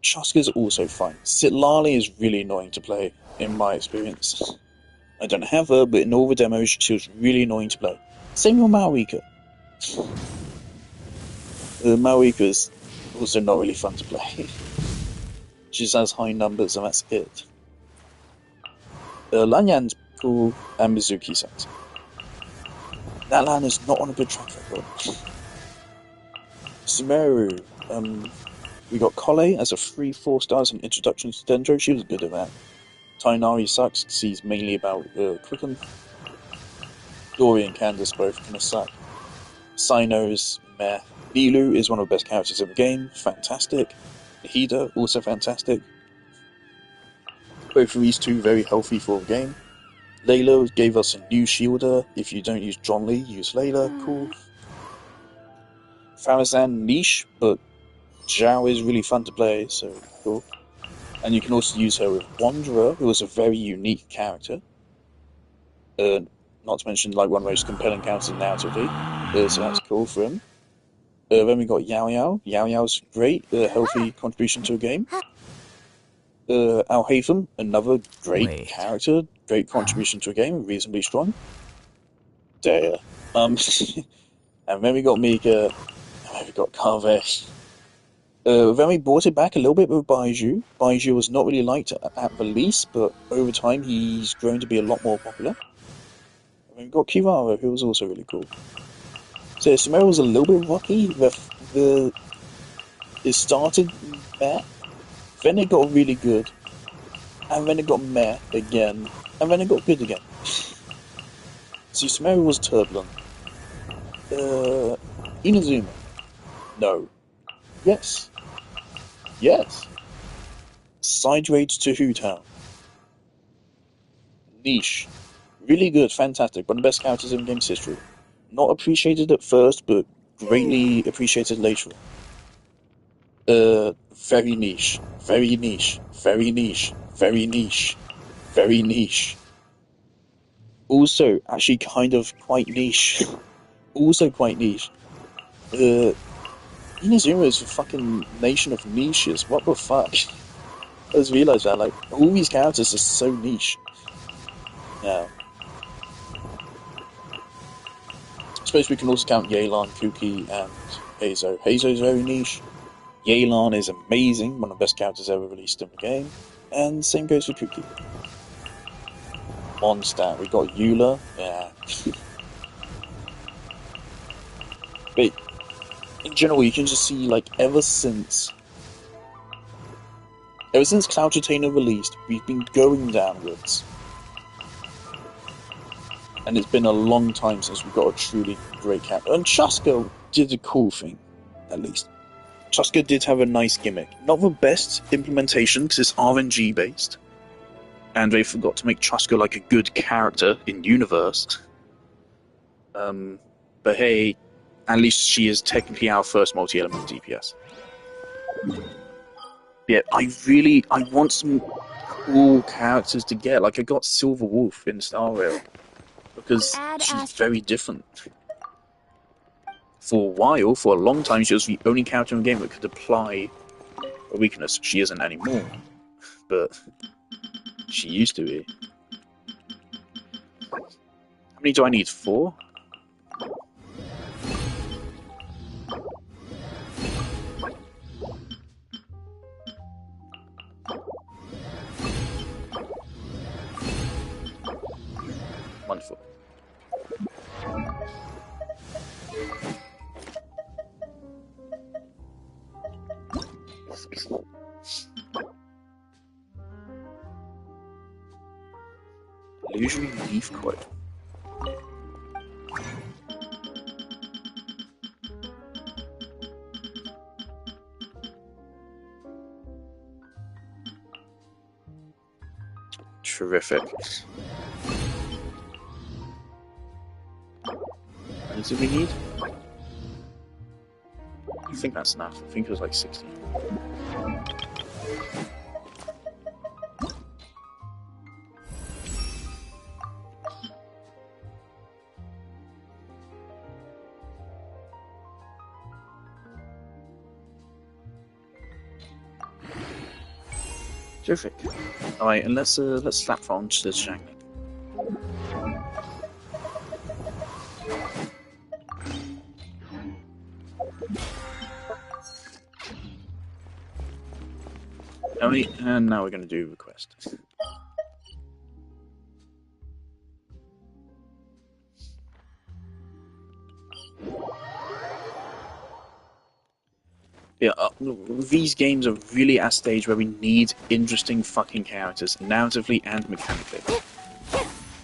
Chuska's also fine. Sitlali is really annoying to play, in my experience. I don't have her, but in all the demos, she was really annoying to play. Same with Maoika. Maoika is also not really fun to play. She just has high numbers, and that's it. Lanyan's cool, and Mizuki sucks. That Lan is not on a good track record. Sumeru, we got Kole as a free 4 stars in Introduction to Dendro. She was good at that. Tainari sucks because he's mainly about Quicken. Dory and Candace both kind of suck. Sino's meh. Nilu is one of the best characters in the game. Fantastic. Hida, also fantastic. Both of these two very healthy for the game. Layla gave us a new shielder. If you don't use John Lee, use Layla. Cool. Farazan niche, but Zhao is really fun to play, so cool. And you can also use her with Wanderer, who is a very unique character. Not to mention, like, one of the most compelling characters narratively. So that's cool for him. Then we got Yao Yao. Yao Yao's great, healthy contribution to a game. Al Haytham, another great character, great contribution to a game, reasonably strong. There. And then we got Mika, and then we got Carvesh. Then we brought it back a little bit with Baiju. Baiju was not really liked at release, but over time he's grown to be a lot more popular. And then we got Kirara, who was also really cool. So Sumeru was a little bit rocky. It started meh, then it got really good, and then it got meh again, and then it got good again. See, Sumeru was turbulent. Inazuma. No. Yes. Yes. Side raids to Hootown. Niche. Really good, fantastic, one of the best characters in game's history. Not appreciated at first, but greatly appreciated later on. Very niche. Very niche. Very niche. Very niche. Very niche. Also, actually kind of quite niche. Also quite niche. Inazuma is a fucking nation of niches. What the fuck? I just realised that, like, all these characters are so niche. Now, I suppose we can also count Yelan, Kuki, and Heizo. Heizo's very niche. Yelan is amazing, one of the best characters ever released in the game. And same goes for Kuki. Mondstadt, we got Eula. Yeah. But in general, you can just see, like, ever since Cloud Retainer released, we've been going downwards. And it's been a long time since we got a truly great character. And Chaska did a cool thing, at least. Chaska did have a nice gimmick. Not the best implementation, because it's RNG based. And they forgot to make Chaska like a good character in universe. But hey, at least she is technically our first multi-element DPS. Yeah, I want some cool characters to get. Like, I got Silver Wolf in Star Rail. Because she's very different. For a while, for a long time, she was the only character in the game that could apply a weakness. She isn't anymore. But she used to be. How many do I need? 4? Wonderful. Illusory leaf coil. Terrific. How many do we need? I think that's enough. I think it was like 60. Terrific. Alright, and let's slap that onto this Shangling. Alright, and now we're going to do request. Yeah, these games are really at a stage where we need interesting fucking characters, narratively and mechanically.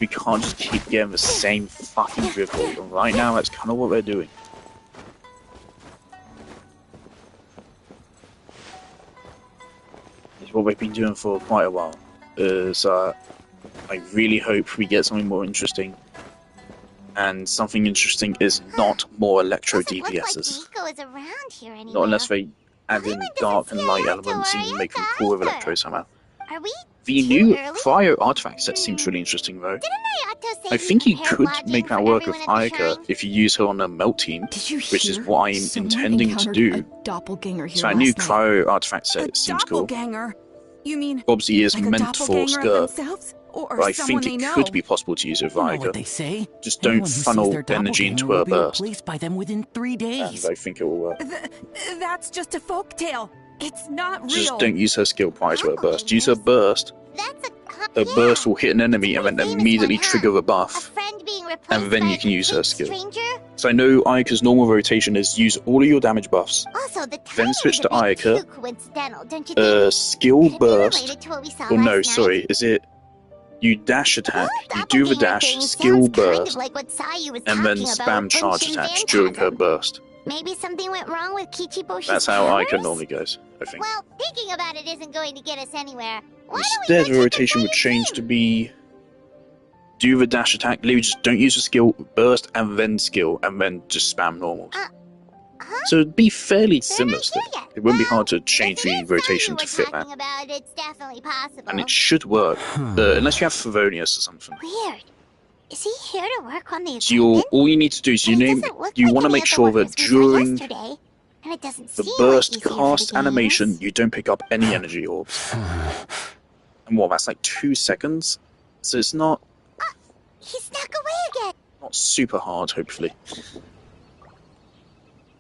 We can't just keep getting the same fucking dribble. And right now, that's kind of what we're doing. It's what we've been doing for quite a while. So I really hope we get something more interesting. And something interesting is not more electro DPSs. Not unless they add in dark and light elements and make them cool with electro somehow. Are we The Too new early? cryo artifact set seems really interesting though. Didn't Ayato say I he think you prepared could lodging make that for work with everyone at the Ayaka shrine? if you use her on a melt team, Did you which is hear? what I'm Someone intending to encountered do. a doppelganger here So that new last night. cryo artifact A set seems cool. doppelganger? You mean Obviously, it is like a meant for doppelganger of Sker, themselves? Or but I someone think they it know? could be possible to use it with You know what Ayaka. they say. Just don't Anyone who sees funnel their energy doppelganger into will her be burst, replaced by them within 3 days. and I think it will work. That's just a folktale. It's not real. Just don't use her skill prior to her burst. Use her Doppelgangers? burst. That's a Her yeah. burst will hit an enemy and Pretty then famous immediately one, huh? trigger the A buff. friend being replaced And then by you can a use her complete skill. stranger? So I know Ayaka's normal rotation is use all of your damage buffs, Also, the then timing switch is to a bit Ayaka, too coincidental, don't you think? skill Could it be burst. related to what we saw Or no, last night? sorry, is it you dash attack, Well, you do the doppelganger dash, thing skill sounds kind of burst, like what Sayu was and then talking about spam with charge Genshin attacks during her Phantasm. burst. Maybe something went wrong with Kichiboshi's That's how powers? Ayaka normally goes, I think. Well, thinking about it isn't going to get us anywhere. Why Instead, don't the we go check rotation would Sayu's change to team? be do the dash attack, literally just don't use the skill, burst, and then skill, and then just spam normals. Huh? So it'd be fairly They're similar not still. here yet. It wouldn't be Well, hard to change if the it is rotation Sayu to we're fit that. talking about, it's definitely possible. And it should work, unless you have Favonius or something. Weird. Is he here to work on the So all you need to do is And it doesn't look you like want to any make of the sure that workers we saw during yesterday, and it doesn't the seem burst like he's here for cast the animation, games. you don't pick up any energy orbs. And what, that's like 2 seconds? So it's not He snuck away again. super hard, hopefully.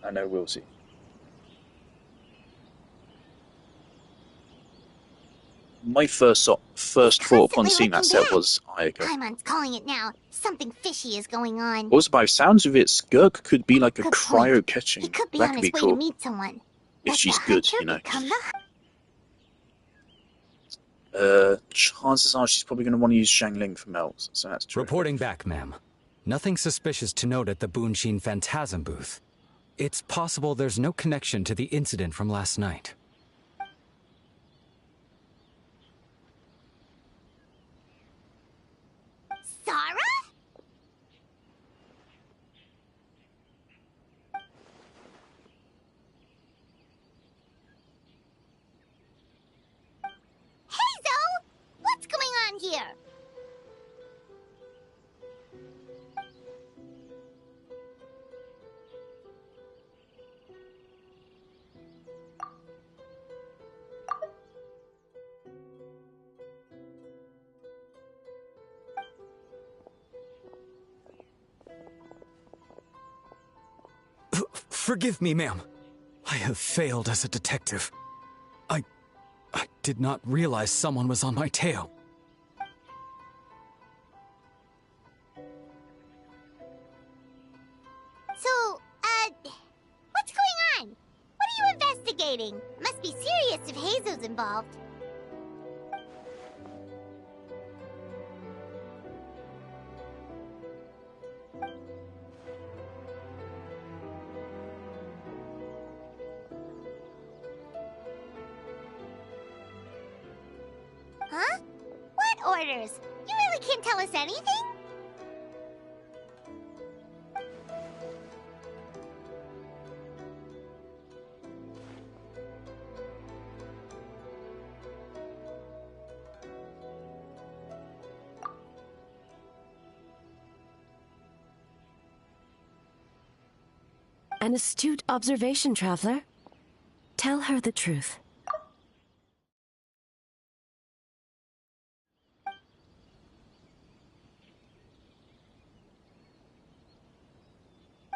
I know, we'll see. My first thought upon Constantly seeing that looking set back. was Ayaka. Paimon's calling it now. Something fishy is going on. Also, by sounds of it, Skirk could be like a Good cryo point. catching. He could be That on could his be way cool. to meet someone. If Let she's the good, hunter you know. become the Chances are she's probably going to want to use Xiangling for melts, so that's true. Reporting back, ma'am. Nothing suspicious to note at the Genshin Phantasm booth. It's possible there's no connection to the incident from last night. Sarah? Hazel! What's going on here? Forgive me, ma'am. I have failed as a detective. I did not realize someone was on my tail. So, what's going on? What are you investigating? Must be serious if Hazel's involved. Huh? What orders? You really can't tell us anything? An astute observation, traveler. Tell her the truth.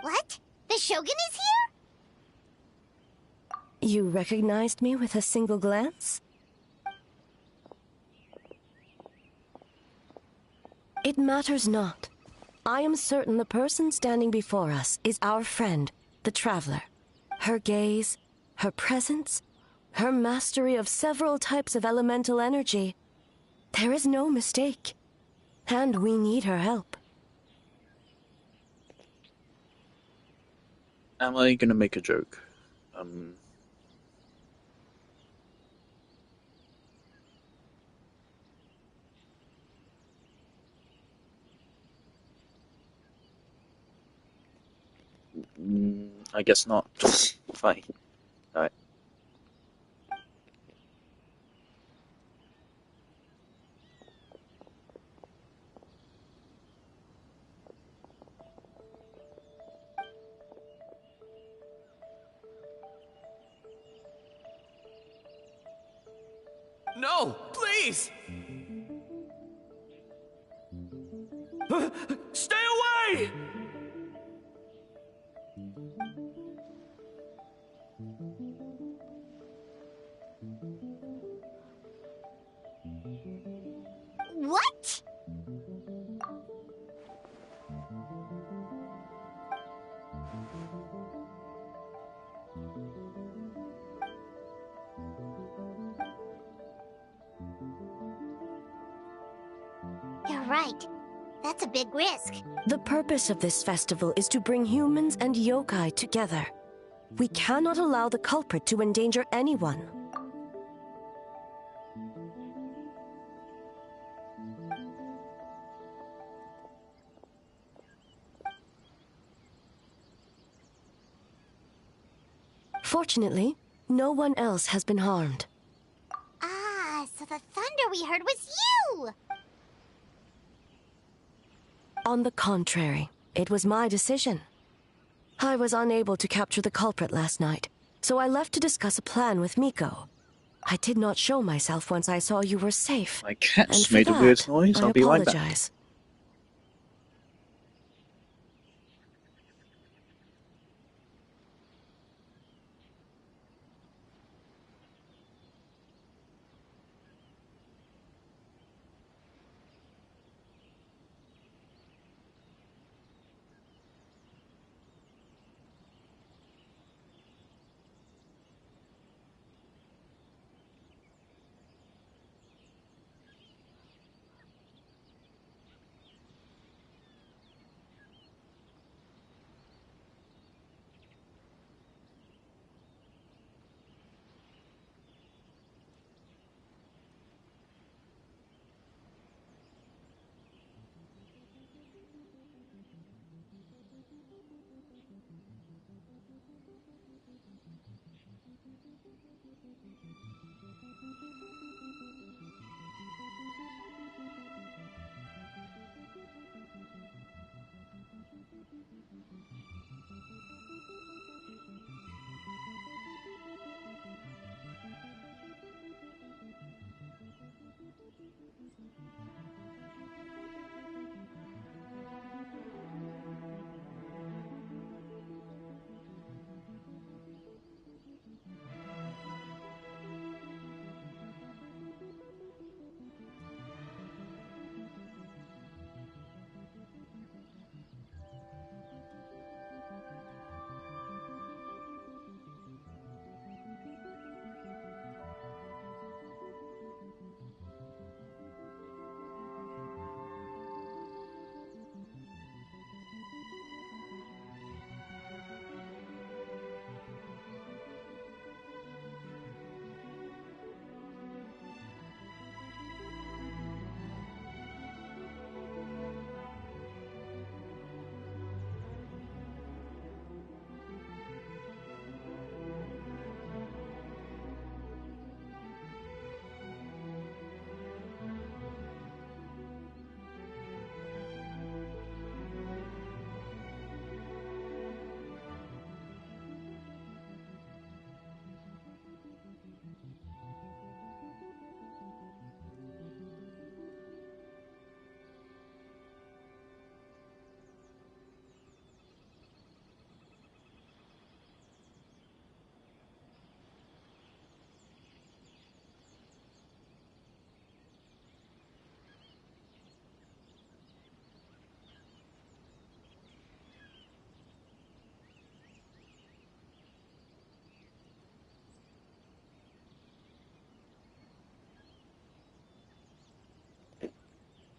What? The Shogun is here? You recognized me with a single glance? It matters not. I am certain the person standing before us is our friend, the traveler. Her gaze, her presence, her mastery of several types of elemental energy. There is no mistake. And we need her help. Am I going to make a joke? I guess not. Fine. Alright. No! Please! Stay away! What? You're right. That's a big risk. The purpose of this festival is to bring humans and yokai together. We cannot allow the culprit to endanger anyone. Fortunately, no one else has been harmed. Ah, so the thunder we heard was you! On the contrary, it was my decision. I was unable to capture the culprit last night, so I left to discuss a plan with Miko. I did not show myself once I saw you were safe. My cat's And for made a weird that, noise. I I'll be right back. apologize.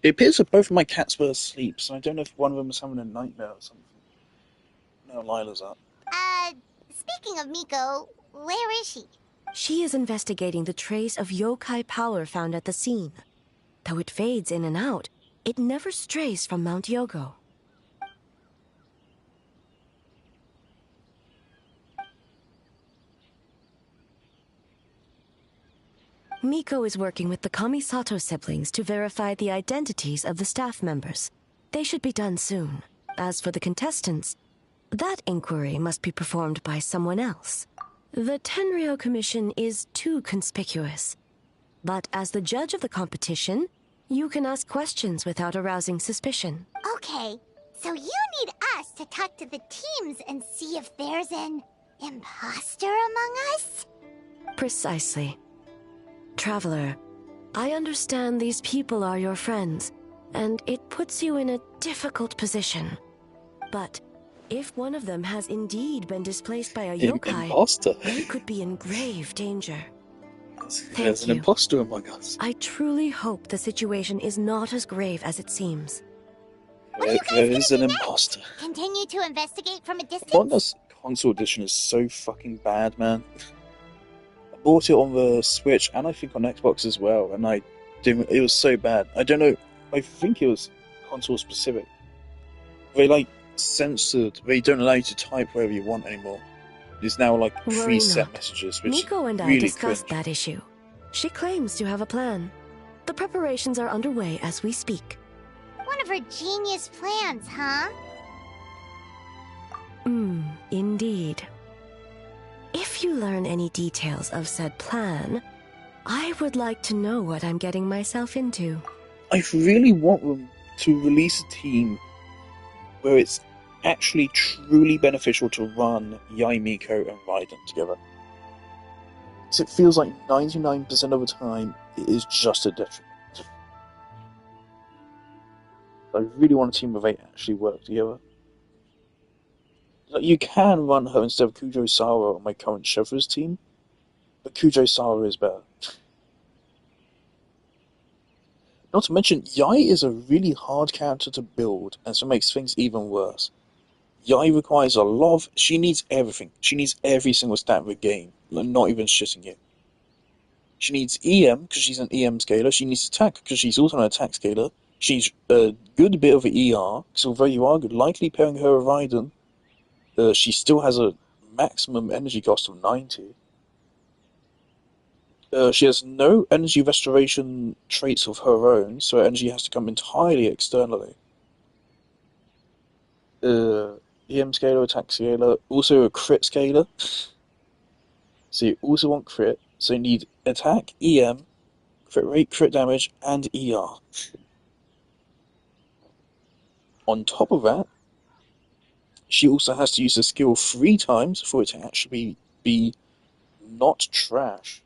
It appears that both of my cats were asleep, so I don't know if one of them was having a nightmare or something. No, Lila's up. Speaking of Miko, where is she? She is investigating the trace of yokai power found at the scene. Though it fades in and out, it never strays from Mount Yogo. Miko is working with the Kamisato siblings to verify the identities of the staff members. They should be done soon. As for the contestants, that inquiry must be performed by someone else. The Tenryo Commission is too conspicuous. But as the judge of the competition, you can ask questions without arousing suspicion. Okay, so you need us to talk to the teams and see if there's an imposter among us? Precisely. Traveler, I understand these people are your friends, and it puts you in a difficult position. But if one of them has indeed been displaced by a yokai, Imposter. they could be in grave danger. There's an you. imposter among us. I truly hope the situation is not as grave as it seems. What are you guys There gonna is do an next? imposter. Continue to investigate from a distance? Wonders console edition is so fucking bad, man. I bought it on the Switch and I think on Xbox as well, and I didn't. It was so bad. I don't know. I think it was console specific. They like censored. They don't allow you to type wherever you want anymore. It's now like Worry preset not. messages, which Nico and I really discussed cringe. that issue. She claims to have a plan. The preparations are underway as we speak. One of her genius plans, huh? Indeed. If you learn any details of said plan, I would like to know what I'm getting myself into. I really want them to release a team where it's actually truly beneficial to run Yai Miko and Raiden together. So it feels like 99% of the time it is just a detriment. I really want a team where they actually work together. Like, you can run her instead of Kujo Sara on my current Chevra's team, but Kujo Sara is better. Not to mention, Yai is a really hard character to build, and so it makes things even worse. Yai requires a lot of... She needs everything. She needs every single stat of the game. Like, not even shitting it. She needs EM, because she's an EM scaler. She needs attack, because she's also an attack scaler. She needs a good bit of ER, because although you are likely pairing her with Raiden, she still has a maximum energy cost of 90. She has no energy restoration traits of her own, so her energy has to come entirely externally. EM scaler, attack scaler, also a crit scaler. So you also want crit, so you need attack, EM, crit rate, crit damage, and ER. On top of that, she also has to use the skill 3 times for it to actually be not trash.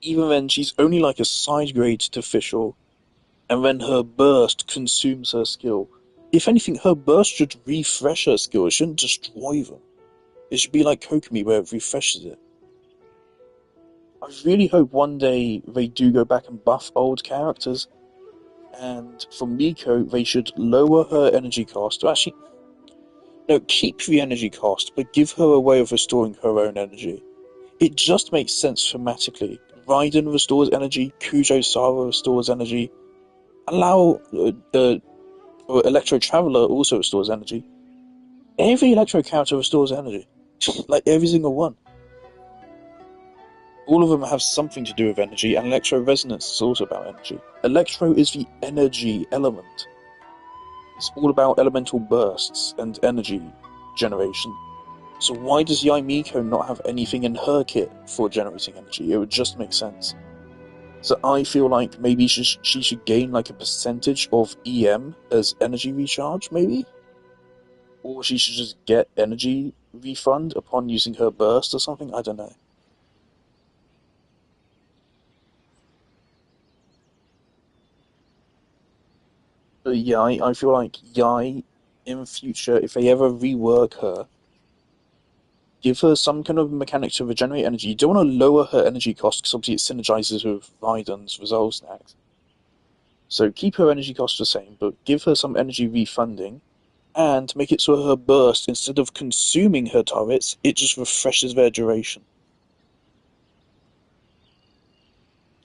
Even then, she's only like a side grade to Fischl, and then her burst consumes her skill. If anything, her burst should refresh her skill, it shouldn't destroy them. It should be like Kokomi, where it refreshes it. I really hope one day they do go back and buff old characters, and for Miko, they should lower her energy cost. Or actually, no, keep the energy cost, but give her a way of restoring her own energy. It just makes sense thematically. Raiden restores energy, Kujo Sara restores energy, allow Electro Traveler also restores energy. Every Electro character restores energy. Like every single one. All of them have something to do with energy, and Electro Resonance is also about energy. Electro is the energy element. It's all about elemental bursts and energy generation. So why does Yai Miko not have anything in her kit for generating energy? It would just make sense. So I feel like maybe she should gain like a percentage of EM as energy recharge, maybe? Or she should just get energy refund upon using her burst or something? I don't know. But yeah, I feel like Yai, in future, if they ever rework her, give her some kind of mechanic to regenerate energy. You don't want to lower her energy cost, because obviously it synergizes with Raiden's Resolve Snacks. So keep her energy cost the same, but give her some energy refunding, and make it so her burst, instead of consuming her turrets, it just refreshes their duration.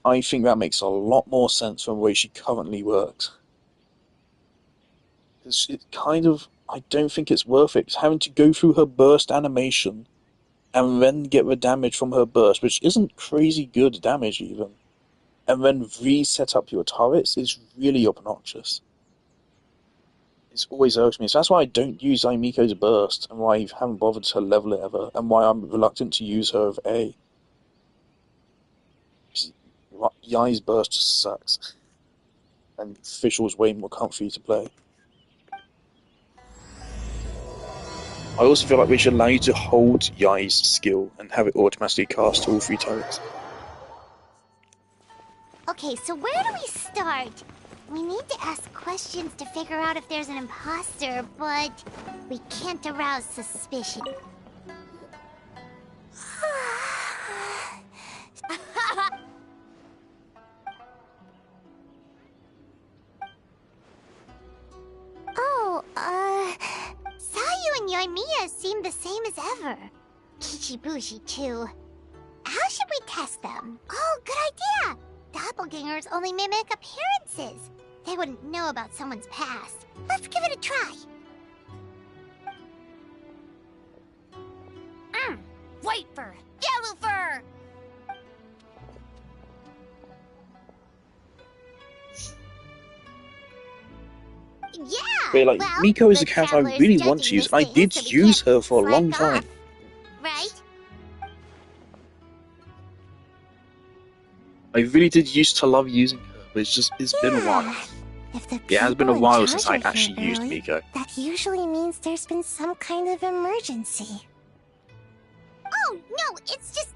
I think that makes a lot more sense from the way she currently works. Because it kind of... I don't think it's worth it. It's having to go through her burst animation and then get the damage from her burst, which isn't crazy good damage even, and then reset up your turrets is really obnoxious. It's always irks me. So that's why I don't use Aimiko's burst, and why I haven't bothered to level it ever, and why I'm reluctant to use her of A. Yai's burst just sucks. And Fischl's way more comfy to play. I also feel like we should allow you to hold Yai's skill and have it automatically cast all 3 turrets. Okay, so where do we start? We need to ask questions to figure out if there's an imposter, but we can't arouse suspicion. Oh, Sayu and Yoimiya seem the same as ever. Kichibushi, too. How should we test them? Oh, good idea! Doppelgangers only mimic appearances. They wouldn't know about someone's past. Let's give it a try. White fur, yellow fur. Yeah! But like, well, Miko is the a character I Traveler's really want to judging use. this I thing, did so we use can't her for a long slack time. off, right? I really did used to love using her, but it's been a while. If the It has been a people in while charge since I are here actually used early, Miko. that usually means there's been some kind of emergency. Oh, no, it's just...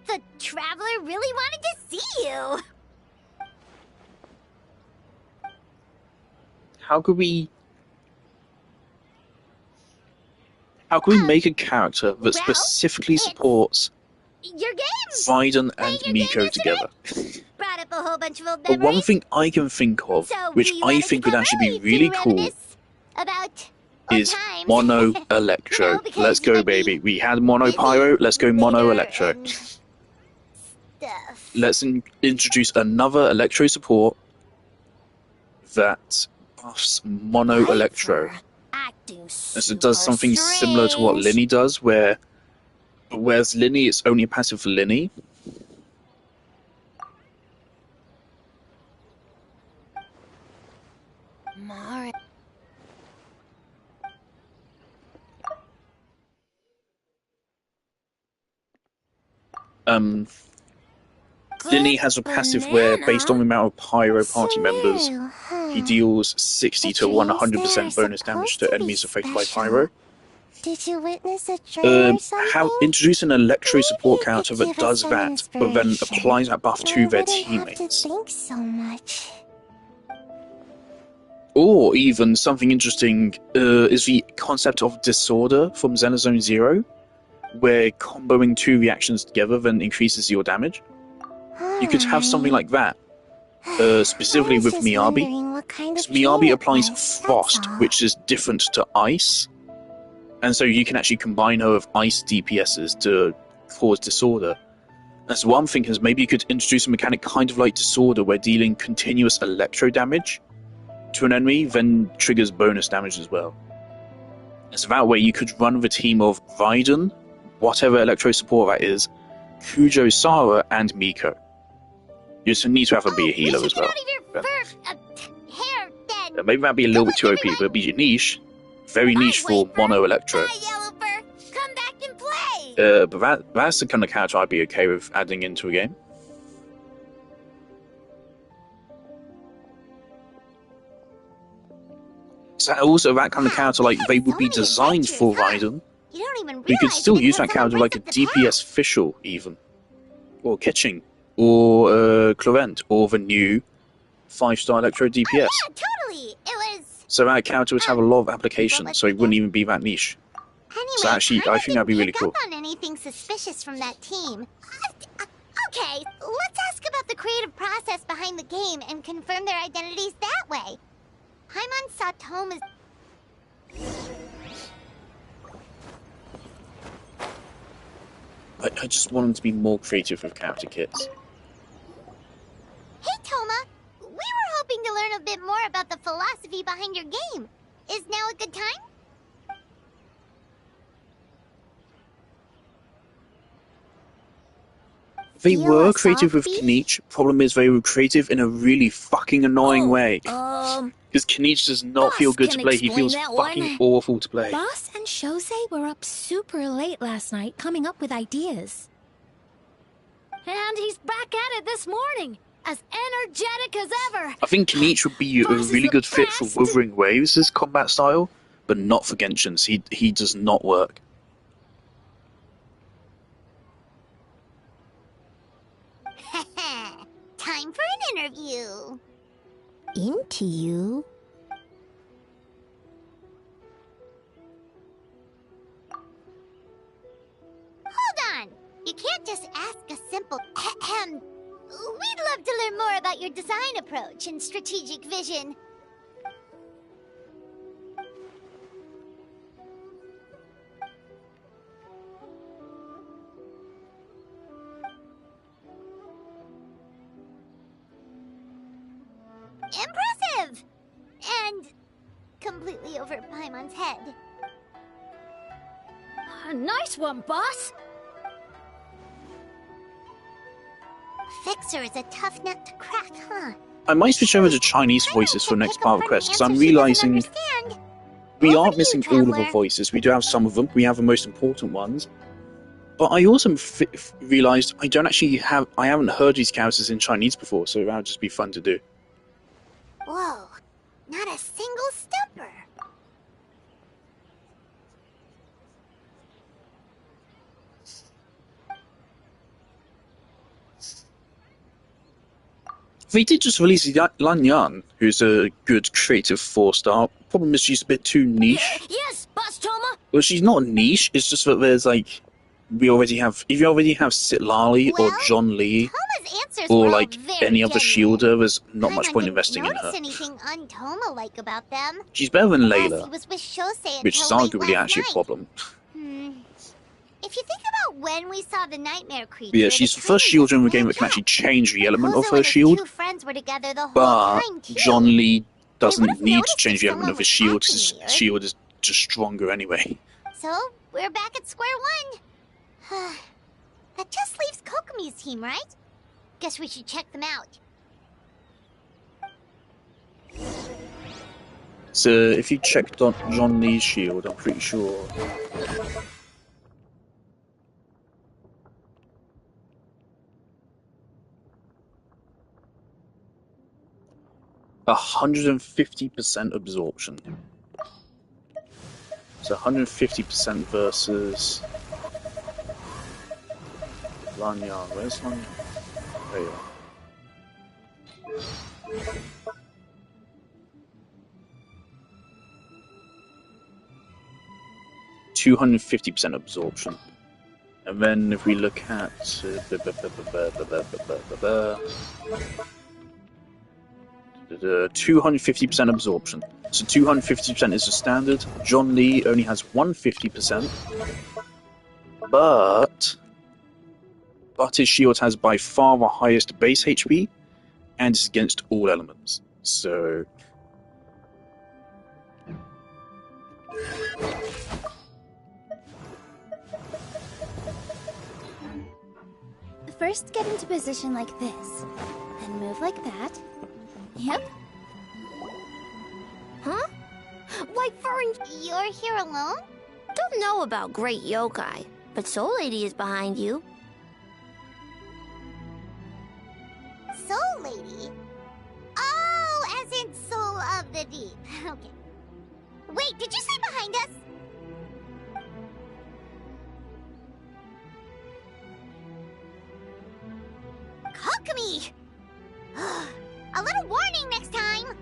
The Traveler really wanted to see you! How could we make a character that well, specifically it's- supports Your game! Raiden Playing and your Miko game together? Brought up a whole bunch of old But memories. one thing I can think of, So which we I wanted think to would come actually be early really to cool, reminisce about old is times. Mono Electro. You know, because Let's go, you'd be baby. We had Mono busy Pyro, let's go Mono later Electro. and stuff. Let's introduce another Electro support that buffs Mono Right Electro. for acting And so it does something super similar to what strange. Linny does, whereas Linny, it's only a passive for Linny. Mari- Linny has a passive where, based on the amount of Pyro party members, True, huh? he deals 60 to The dreams 100% there are bonus damage supposed to to be enemies affected by special. Pyro. Did you witness a dream or something? How introduce an Electro support Maybe it character could that give us does some that, but then inspiration. applies that buff We to their wouldn't have to teammates. think so much. Or even something interesting is the concept of Disorder from Xenozone Zero, where comboing 2 reactions together then increases your damage. You could have something like that, specifically I was with just Miyabi. wondering what kind of Because Miyabi dream it applies was, Frost, that's all. which is different to Ice, and so you can actually combine her with Ice DPSs to cause Disorder. And so one thing is maybe you could introduce a mechanic kind of like Disorder, where dealing continuous electro damage to an enemy then triggers bonus damage as well. And so that way you could run with a team of Raiden, whatever electro support that is, Kujo, Sara, and Miko. You just need to have her be a healer as well. Get out of your hair, then. Maybe that'd be a little bit too OP, but it'd be your niche. Very niche for Mono Electro. Bye, Yellow Fur. Come back and play. But that's the kind of character I'd be okay with adding into a game. So also that kind of character, like, they would be designed for Raiden. You don't even We could realize still it use because that of the character like a rest of the DPS Fischl, even. Or Kitching. Or Clement. Or the new 5-star Electro DPS. Yeah, totally. It was... So that character would have a lot of applications, so it wouldn't even be that niche. Anyway, So actually, I think that'd be really cool. Up on anything suspicious from that team. Okay, let's ask about the creative process behind the game and confirm their identities that way. Paimon Satoma's... I just want them to be more creative with character kits. Hey, Toma! We were hoping to learn a bit more about the philosophy behind your game. Is now a good time? They were creative with Philosophy? Kniech. Problem is, they were creative in a really fucking annoying way. Um, Because Kniech does not Boss feel good to can play. He explain feels that fucking one. awful to play. Boss and Shosei were up super late last night coming up with ideas. And he's back at it this morning, as energetic as ever. I think Kenichi would be a Boss is really the good fit for best. Wuthering Waves' combat style, but not for Genshin's. He does not work. Time for an interview. Into you? Hold on! You can't just ask a simple ahem. We'd love to learn more about your design approach and strategic vision. Impressive! And completely over Paimon's head. Nice one, boss. Fixer is a tough nut to crack, huh? I might switch over to Chinese voices for next part of the quest, because I'm realizing we aren't missing all of the voices. We do have some of them. We have the most important ones. But I also realized I haven't heard these characters in Chinese before, so that would just be fun to do. Whoa, not a single stumper. They did just release Lan Yan, who's a good creative 4-star. Problem is she's a bit too niche. Yes, Boss Toma. Well, she's not niche, it's just that there's like... if you already have Sitlali or John Lee, Toma's answers or were like all very any other genuine. shielder, there's not much Paimon point didn't investing in her. notice anything un-Toma-like about them. She's better than Plus, he Layla, was with Shosei which is until late arguably last actually a night. problem. If you think about when we saw the nightmare creature, But yeah, she's the first shielder in the game that can actually change the element of Kozo her and his shield, two friends were together the whole but time, too. John Lee doesn't would've need to noticed change if the element someone of his was shield, acting his weird. shield is just stronger anyway. So, we're back at square one. That just leaves Kokomi's team, right? Guess we should check them out. So if you checked on John Lee's shield, I'm pretty sure... 150% absorption. So 150% versus Lanyan. Where's Lanyan? There you are. %250% absorption. And then if we look at 250% absorption. So 250% is the standard. John Lee only has 150%. But his shield has by far the highest base HP and is against all elements. So First, get into position like this. Then move like that. Yep. Huh? Why, Fern, You're here alone? don't know about great yokai, but Soul Lady is behind you. Soul Lady? Oh, as in Soul of the Deep. Okay. Wait, did you say behind us? Kokomi! A little warning next time!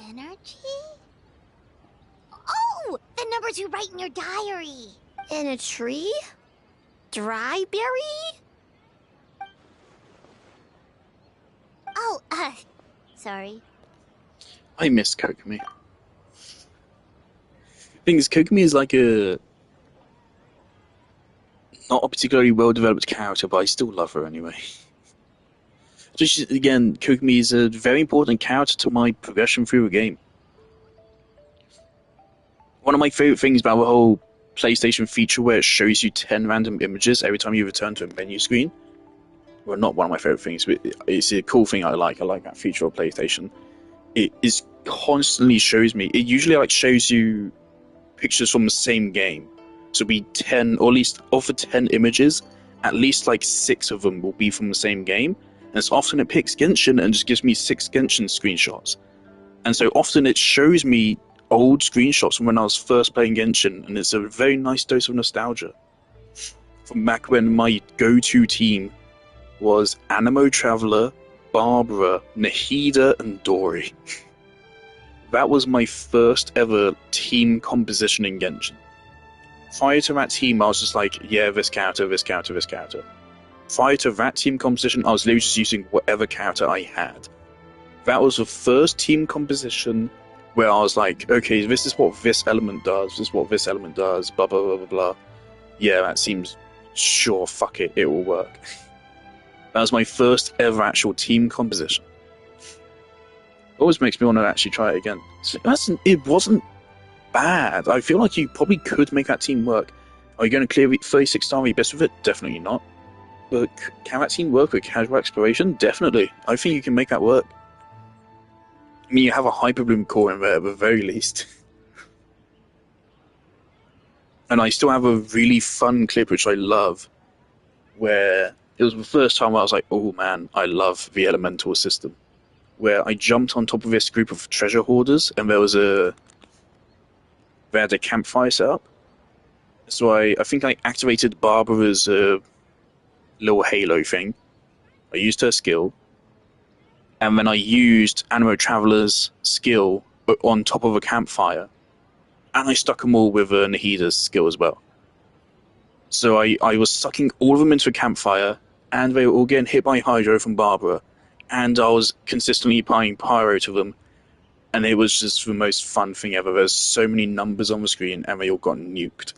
Energy? Oh! The numbers you write in your diary! In a tree? Dryberry? Oh, sorry. I miss Kokomi. Thing is, Kokomi is like a not a particularly well-developed character, but I still love her anyway. Just again, Kokomi is a very important character to my progression through the game. One of my favorite things about the whole PlayStation feature where it shows you 10 random images every time you return to a menu screen. Well, not one of my favorite things, but it's a cool thing I like. I like that feature of PlayStation. It is constantly shows me. It usually like shows you pictures from the same game. So it'll be 10, or at least of the 10 images, at least like 6 of them will be from the same game. And it's often it picks Genshin and just gives me 6 Genshin screenshots. And so often it shows me old screenshots from when I was first playing Genshin, and it's a very nice dose of nostalgia. From back when my go-to team was Animo Traveler, Barbara, Nahida, and Dory. That was my first ever team composition in Genshin. Prior to that team, I was just like, yeah, this character, this character, this character. Prior to that team composition, I was literally just using whatever character I had. That was the first team composition where I was like, okay, this is what this element does, this is what this element does, blah, blah, blah, blah, blah. Yeah, that seems... sure, fuck it, it will work. That was my first ever actual team composition. Always makes me want to actually try it again. So it wasn't bad. I feel like you probably could make that team work. Are you going to clear 36 star best with it? Definitely not. But can that team work with casual exploration? Definitely. I think you can make that work. I mean, you have a Hyperbloom core in there at the very least. And I still have a really fun clip, which I love, where it was the first time I was like, oh man, I love the elemental system. Where I jumped on top of this group of treasure hoarders, and they had a campfire set up. So I think I activated Barbara's little halo thing. I used her skill. And then I used Animo Traveler's skill on top of a campfire. And I stuck them all with Nahida's skill as well. So I was sucking all of them into a campfire, and they were all getting hit by Hydro from Barbara. And I was consistently applying Pyro to them. And it was just the most fun thing ever. There's so many numbers on the screen, and they all got nuked.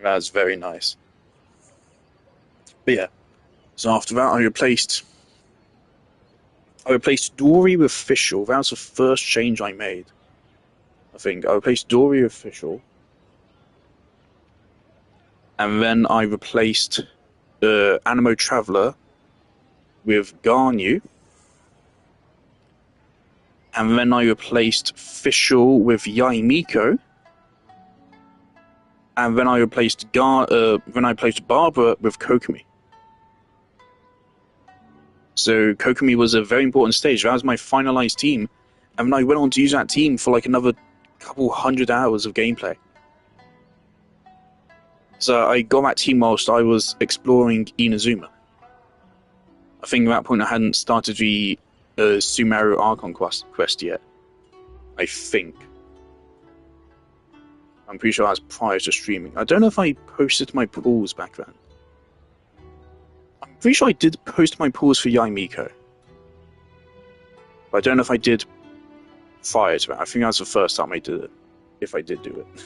That was very nice. But yeah. So after that, I replaced Dory with Fischl. That was the first change I made. I think I replaced Dory with Fischl. And then I replaced Animo Traveler with Garnu. And then I replaced Fischl with Yaimiko. And then I replaced Barbara with Kokomi. So Kokomi was a very important stage. That was my finalized team. And then I went on to use that team for like another couple 100 hours of gameplay. So I got that team whilst I was exploring Inazuma. I think at that point I hadn't started the Sumeru Archon quest yet. I think. I'm pretty sure that was prior to streaming. I don't know if I posted my pools back then. I'm pretty sure I did post my pools for Yaimiko. But I don't know if I did prior to that. I think that was the first time I did it. If I did do it.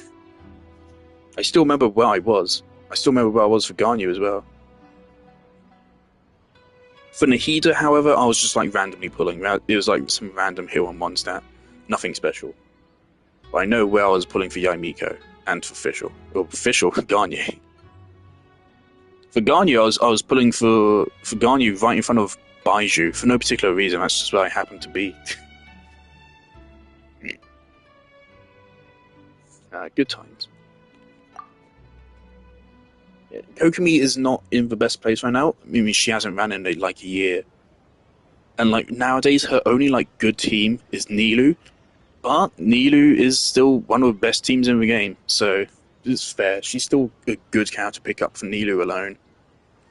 I still remember where I was. I still remember where I was for Garnu as well. For Nahida, however, I was just like randomly pulling. It was like some random hill on one stat. Nothing special. But I know where I was pulling for Yaimiko and for Fischl. Or Fischl, Garnu. For Garnu, I was pulling for Garnu right in front of Baiju for no particular reason. That's just where I happened to be. Good times. Yeah, Kokomi is not in the best place right now. I mean, she hasn't ran in like a year. And like nowadays, her only like good team is Nilou. But Nilou is still one of the best teams in the game, so it's fair. She's still a good character pick up for Nilou alone.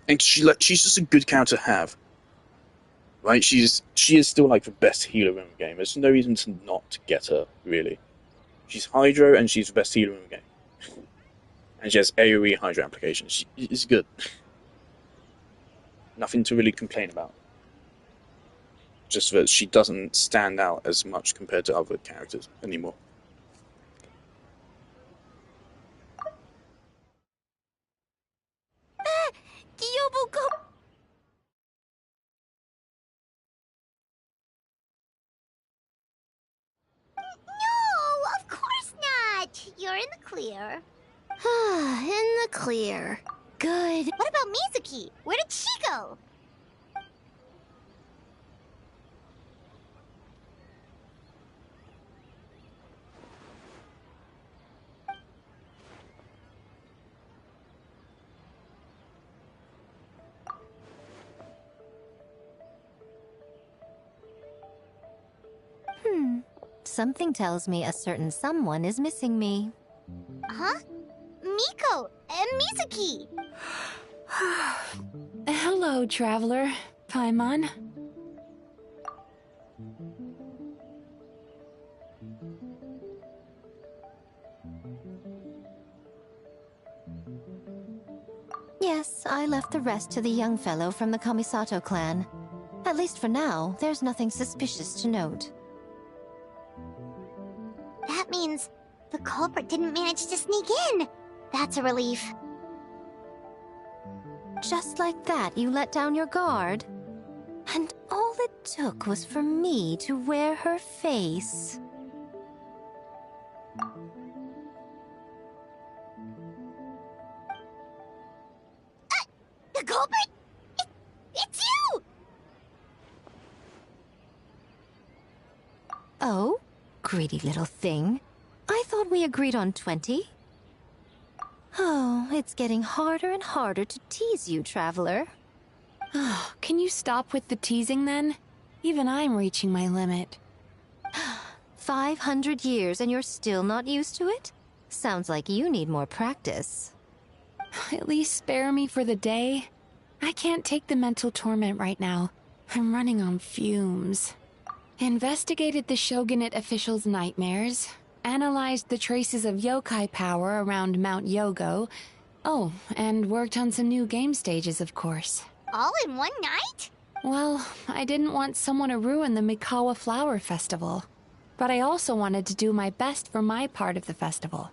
And she's just a good character to have. Right? She is still like the best healer in the game. There's no reason to not get her, really. She's Hydro and she's the best healer in the game. And she has AoE Hydro applications. She is good. Nothing to really complain about. Just that she doesn't stand out as much compared to other characters anymore. No, of course not. You're in the clear. In the clear. Good. What about Mizuki? Where did she go? Something tells me a certain someone is missing me. Huh? Miko and Mizuki. Hello, traveler. Paimon. Yes, I left the rest to the young fellow from the Kamisato clan. At least for now, there's nothing suspicious to note. That means the culprit didn't manage to sneak in. That's a relief. Just like that, you let down your guard? And all it took was for me to wear her face. The culprit? It's you! Oh? Greedy little thing. I thought we agreed on 20. Oh, it's getting harder and harder to tease you, traveler. Can you stop with the teasing then? Even I'm reaching my limit. 500 years and you're still not used to it? Sounds like you need more practice. At least spare me for the day. I can't take the mental torment right now. I'm running on fumes. Investigated the Shogunate officials' nightmares. Analyzed the traces of yokai power around Mount Yogo. Oh, and worked on some new game stages, of course. All in one night? Well, I didn't want someone to ruin the Mikawa Flower Festival. But I also wanted to do my best for my part of the festival.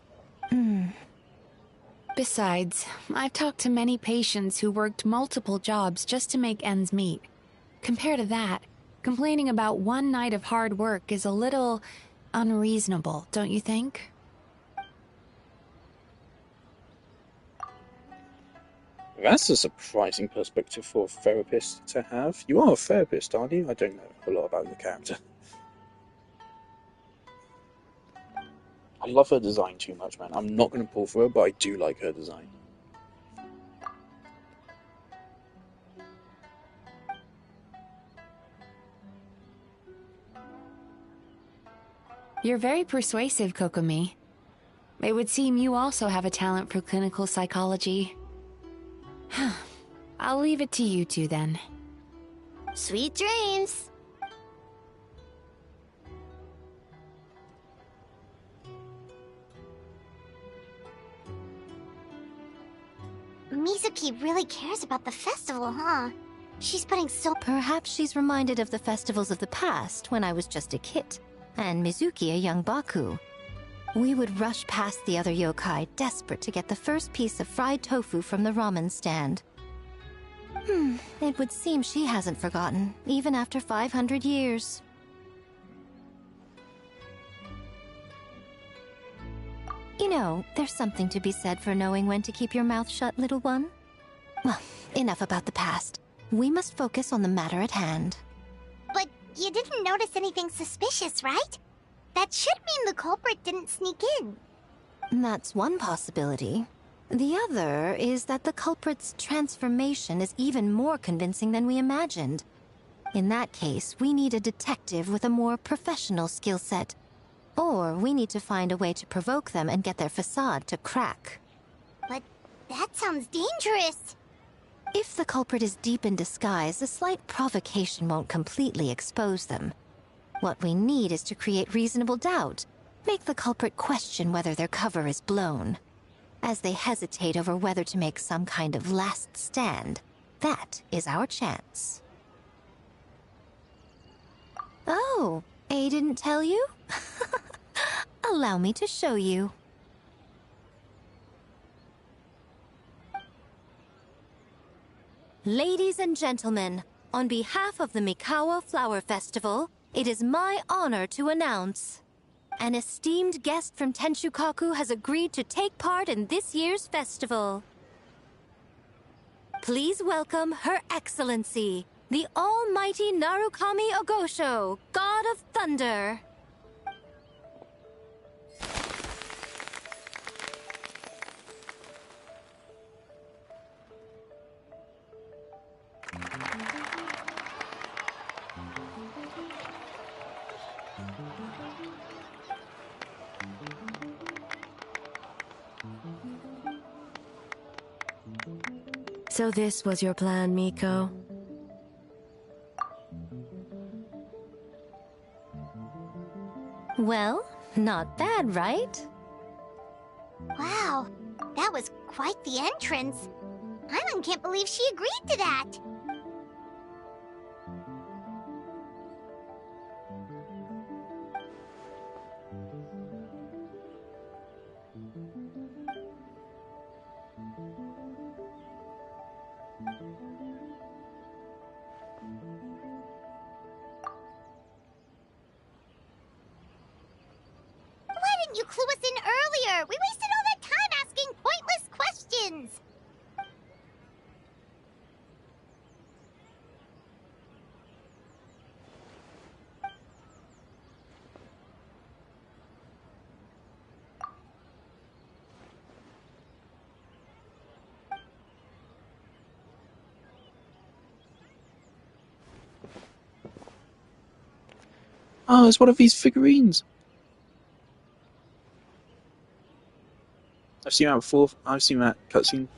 Besides, I've talked to many patients who worked multiple jobs just to make ends meet. Compared to that, complaining about one night of hard work is a little unreasonable, don't you think? That's a surprising perspective for a therapist to have. You are a therapist, aren't you? I don't know a lot about your character. I love her design too much, man. I'm not going to pull for her, but I do like her design. You're very persuasive, Kokomi. It would seem you also have a talent for clinical psychology. I'll leave it to you two then. Sweet dreams. Mizuki really cares about the festival, huh? She's putting so... Perhaps she's reminded of the festivals of the past when I was just a kid, and Mizuki a young Baku. We would rush past the other yokai, desperate to get the first piece of fried tofu from the ramen stand. It would seem she hasn't forgotten, even after 500 years. You know, there's something to be said for knowing when to keep your mouth shut, little one. Well, enough about the past. We must focus on the matter at hand. But you didn't notice anything suspicious, right? That should mean the culprit didn't sneak in. That's one possibility. The other is that the culprit's transformation is even more convincing than we imagined. In that case, we need a detective with a more professional skill set. Or we need to find a way to provoke them and get their facade to crack. But that sounds dangerous. If the culprit is deep in disguise, a slight provocation won't completely expose them. What we need is to create reasonable doubt, make the culprit question whether their cover is blown. As they hesitate over whether to make some kind of last stand, that is our chance. Oh, A didn't tell you? Allow me to show you. Ladies and gentlemen, on behalf of the Mikawa Flower Festival, it is my honor to announce an esteemed guest from Tenshukaku has agreed to take part in this year's festival. Please welcome Her Excellency, the Almighty Narukami Ogosho, God of Thunder. So this was your plan, Miko? Well, not bad, right? Wow, that was quite the entrance. Aileen can't believe she agreed to that. Why didn't you clue us in earlier? We wasted all that time asking pointless questions. Oh, it's one of these figurines. I've seen that before. I've seen that cutscene.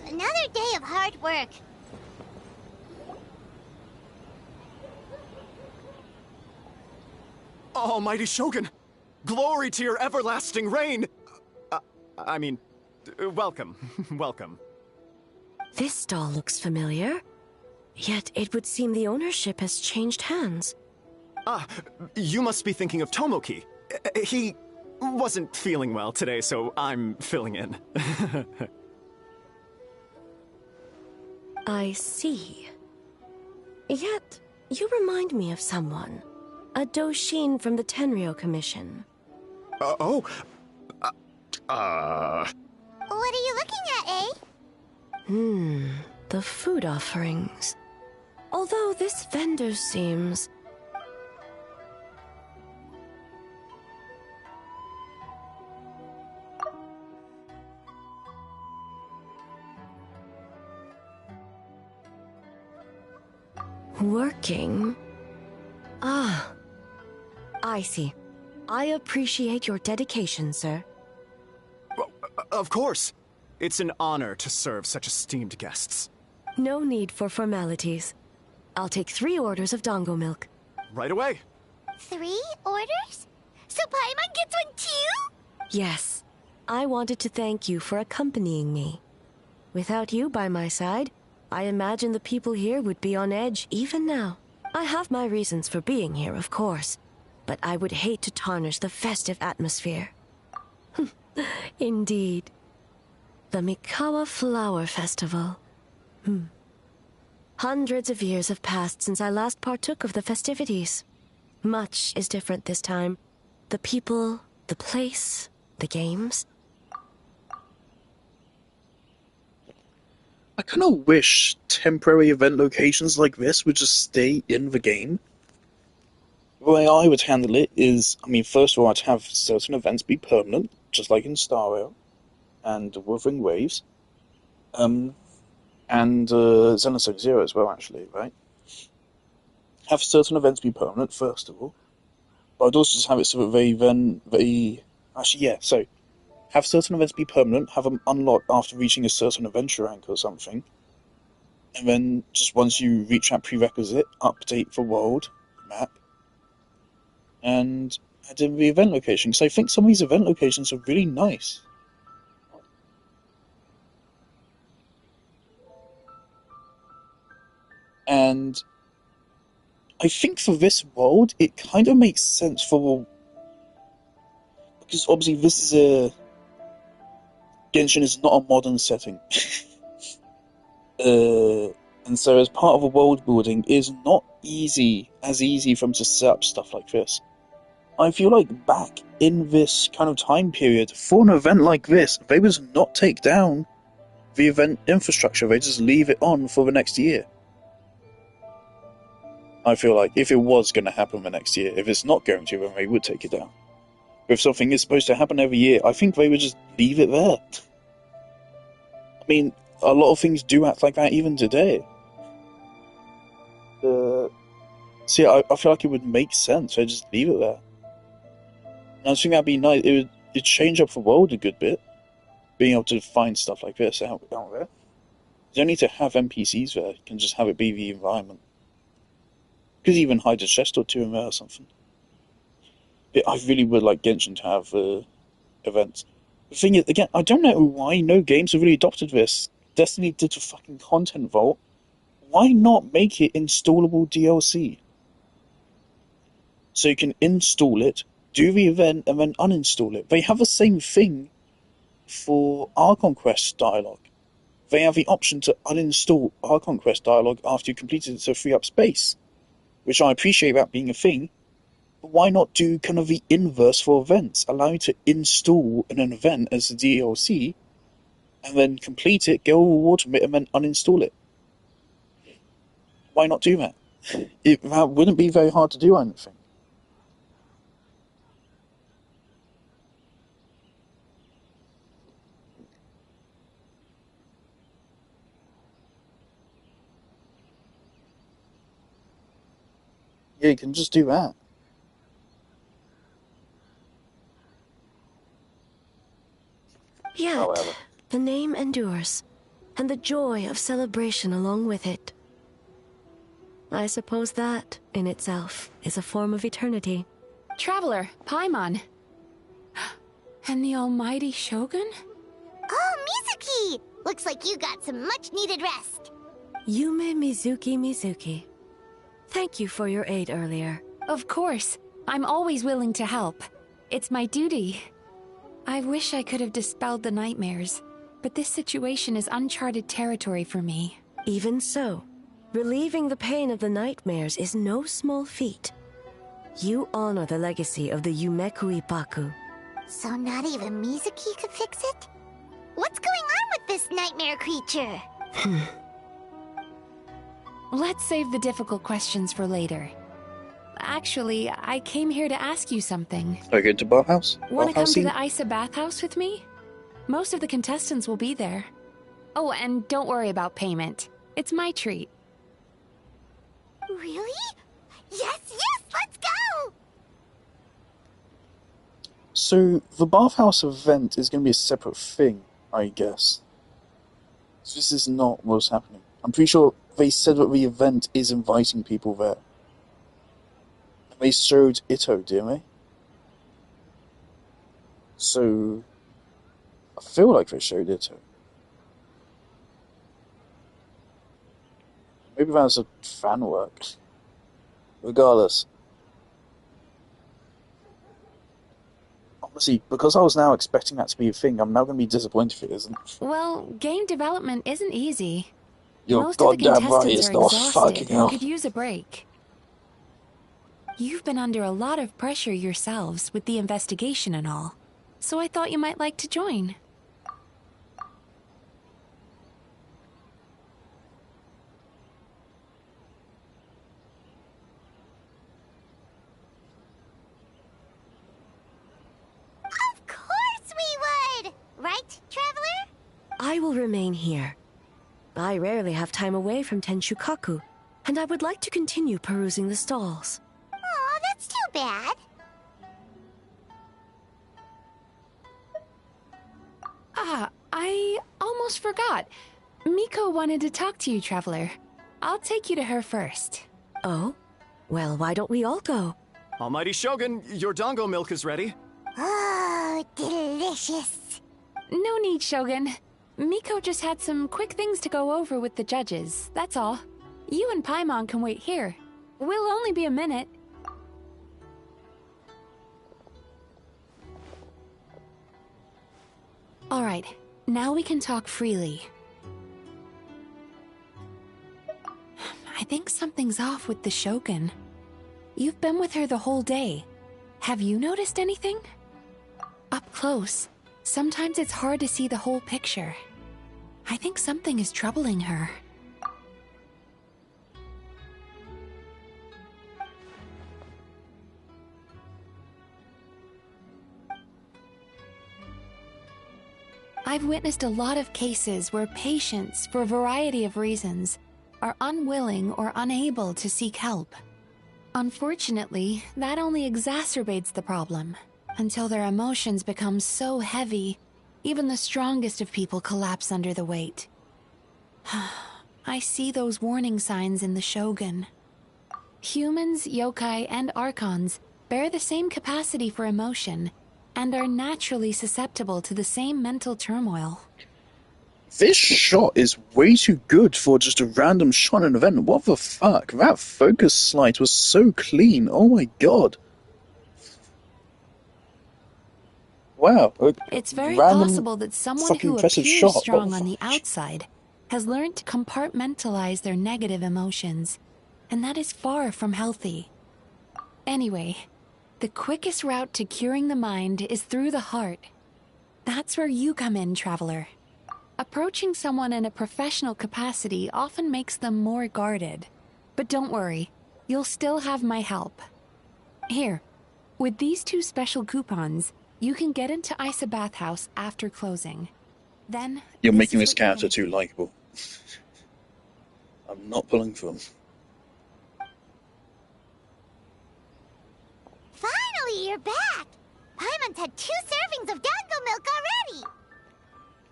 Another day of hard work. Almighty Shogun! Glory to your everlasting reign! I mean, welcome. Welcome. This stall looks familiar. Yet it would seem the ownership has changed hands. Ah, you must be thinking of Tomoki. He wasn't feeling well today, so I'm filling in. I see. Yet, you remind me of someone. A Doshin from the Tenryo Commission. Oh? What are you looking at, eh? The food offerings. Although this vendor seems... working? Ah, I see. I appreciate your dedication, sir. Of course. It's an honor to serve such esteemed guests. No need for formalities. I'll take 3 orders of dango milk. Right away. 3 orders? So Paimon gets one too? Yes. I wanted to thank you for accompanying me. Without you by my side, I imagine the people here would be on edge even now. I have my reasons for being here, of course, but I would hate to tarnish the festive atmosphere. Indeed. The Mikawa Flower Festival. Hundreds of years have passed since I last partook of the festivities. Much is different this time. The people, the place, the games. I kind of wish temporary event locations like this would just stay in the game. The way I would handle it is, I mean, first of all, I'd have certain events be permanent, just like in Star Rail and Wuthering Waves, and Xenosaga Zero as well, actually, right? Have certain events be permanent, first of all, but I'd also just have it so that so have certain events be permanent, have them unlock after reaching a certain adventure rank or something, and then just once you reach that prerequisite, update the world map, and add in the event location. So I think some of these event locations are really nice. And I think for this world, it kind of makes sense because obviously this is Genshin is not a modern setting. And so as part of a world building, it is not as easy for them to set up stuff like this. I feel like back in this kind of time period, for an event like this, they would not take down the event infrastructure, they just leave it on for the next year. I feel like if it was going to happen the next year, if it's not going to, then they would take it down. If something is supposed to happen every year, I think they would just leave it there. I mean, a lot of things do act like that even today. So yeah, I feel like it would make sense. I just leave it there. And I think that'd be nice. It'd change up the world a good bit, being able to find stuff like this out there. You don't need to have NPCs there. You can just have it be the environment. You could even hide a chest or two in there or something. But I really would like Genshin to have events. The thing is, again, I don't know why no games have really adopted this. Destiny did a fucking content vault. Why not make it installable DLC? So you can install it, do the event, and then uninstall it. They have the same thing for Archon Quest dialogue. They have the option to uninstall Archon Quest dialogue after you completed it to free up space, which I appreciate that being a thing. But why not do kind of the inverse for events? Allow you to install an event as a DLC, and then complete it, get all the reward from it, and then uninstall it. Why not do that? That wouldn't be very hard to do, I don't think. Yeah, you can just do that. Yet, However. the name endures, and the joy of celebration along with it. I suppose that, in itself, is a form of eternity. Traveler, Paimon. And the almighty Shogun? Oh, Mizuki! Looks like you got some much-needed rest. Yume Mizuki. Thank you for your aid earlier. Of course. I'm always willing to help. It's my duty. I wish I could have dispelled the nightmares, but this situation is uncharted territory for me. Even so, relieving the pain of the nightmares is no small feat. You honor the legacy of the Yumeku Ippaku. So not even Mizuki could fix it? What's going on with this nightmare creature? Let's save the difficult questions for later. Actually, I came here to ask you something. Okay, to bathhouse? Want to come to the Isa bathhouse with me? Most of the contestants will be there. Oh, and don't worry about payment. It's my treat. Really? Yes, let's go! So, the bathhouse event is going to be a separate thing, I guess. So this is not what's happening. I'm pretty sure they said that the event is inviting people there. And they showed Itto, didn't they? So, I feel like they showed Itto. Maybe that was a fan work. Regardless. Honestly, because I was now expecting that to be a thing, I'm now going to be disappointed if it isn't. Well, game development isn't easy. You're Most of the goddamn right, contestants it's are not exhausted fucking and hell. could use a break. You've been under a lot of pressure yourselves with the investigation and all, so I thought you might like to join. remain here. I rarely have time away from Tenshukaku, and I would like to continue perusing the stalls. Aw, that's too bad. Ah, I almost forgot. Miko wanted to talk to you, Traveler. I'll take you to her first. Oh? Well, why don't we all go? Almighty Shogun, your dango milk is ready. Oh, delicious. No need, Shogun. Miko just had some quick things to go over with the judges, that's all. You and Paimon can wait here. We'll only be a minute. Alright, now we can talk freely. I think something's off with the Shogun. You've been with her the whole day. Have you noticed anything? Up close, sometimes it's hard to see the whole picture. I think something is troubling her. I've witnessed a lot of cases where patients, for a variety of reasons, are unwilling or unable to seek help. Unfortunately, that only exacerbates the problem, until their emotions become so heavy, even the strongest of people collapse under the weight. I see those warning signs in the Shogun. Humans, yokai, and archons bear the same capacity for emotion, and are naturally susceptible to the same mental turmoil. This shot is way too good for just a random shot in an event. What the fuck? That focus slide was so clean. Oh my god. Wow. It's very random, possible that someone fucking who impressive appears shot. strong on the outside has learned to compartmentalize their negative emotions, and that is far from healthy. Anyway, the quickest route to curing the mind is through the heart. That's where you come in, Traveler. Approaching someone in a professional capacity often makes them more guarded. But don't worry, you'll still have my help. Here, with these 2 special coupons, you can get into Isa Bathhouse after closing. Then You're this making is this what you're character gonna too likable. I'm not pulling for him. Finally, you're back. Paimon's had 2 servings of dango milk already.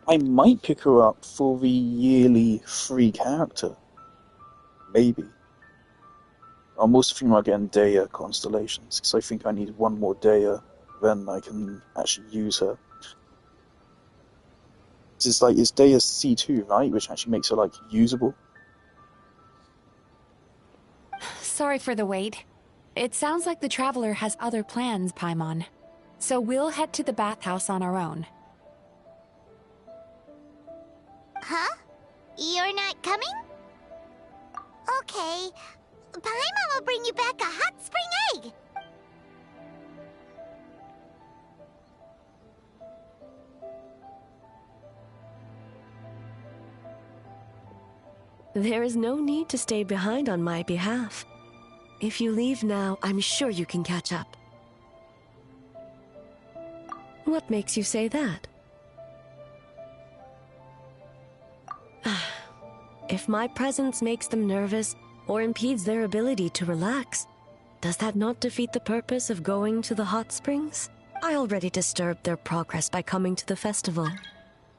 I might pick her up for the yearly free character. Maybe. I'm also thinking about getting Dea constellations, because I think I need 1 more Dea, then I can actually use her. It's Dea C2, right? Which actually makes her, like, usable. Sorry for the wait. It sounds like the Traveler has other plans, Paimon. So we'll head to the bathhouse on our own. Huh? You're not coming? Okay. Paimon will bring you back a hot spring egg. There is no need to stay behind on my behalf. If you leave now, I'm sure you can catch up. What makes you say that? If my presence makes them nervous or impedes their ability to relax, does that not defeat the purpose of going to the hot springs? I already disturbed their progress by coming to the festival.